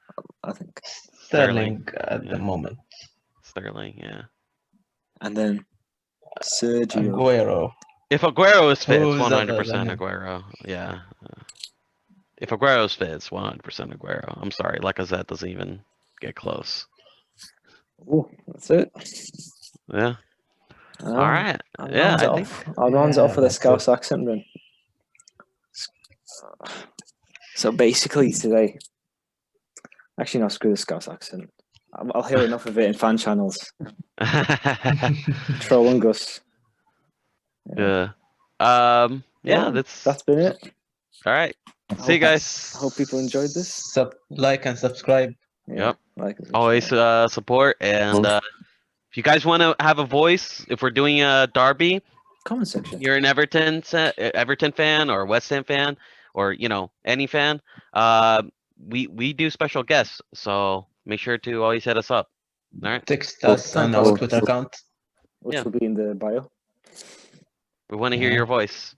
I think. Sterling at yeah. the moment. Sterling, yeah. And then Sergio. Aguero. If Aguero is fit, it's Who's other 100% than him? Aguero. Yeah. If Aguero is fit, it's 100% Aguero. I'm sorry, Lacazette doesn't even get close. Oh, that's it. Yeah. Um, All right. I'll Yeah, round it I off. think. I'll round it off with a that's Scouse it. accent then. So basically today, actually no, screw the Scouse accent. I'll hear enough of it in fan channels. Trolling us. Yeah. Yeah, Well, that's been it. all right. See you guys. I hope people enjoyed this. Like and subscribe. Yeah, Yep. like and Always subscribe. support, and if you guys want to have a voice, if we're doing a derby, Comment section. you're an Everton fan or West Ham fan, or any fan, we do special guests, so make sure to always hit us up. All right. Text Cool. us on Cool. our Twitter account. Which Yeah. will be in the bio. We want to hear Yeah. your voice.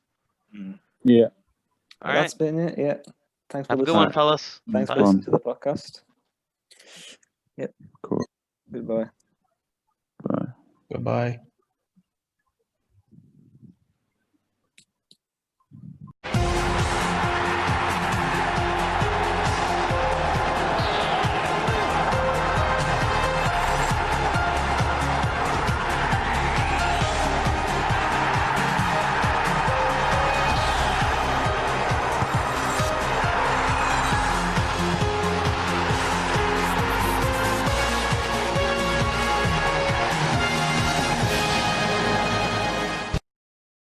Yeah. All That's right. been it. Yeah. Thanks for Have a good listening. one, fellas. Thanks Bye. for listening to the podcast. Yep. Cool. Goodbye. Bye. Goodbye.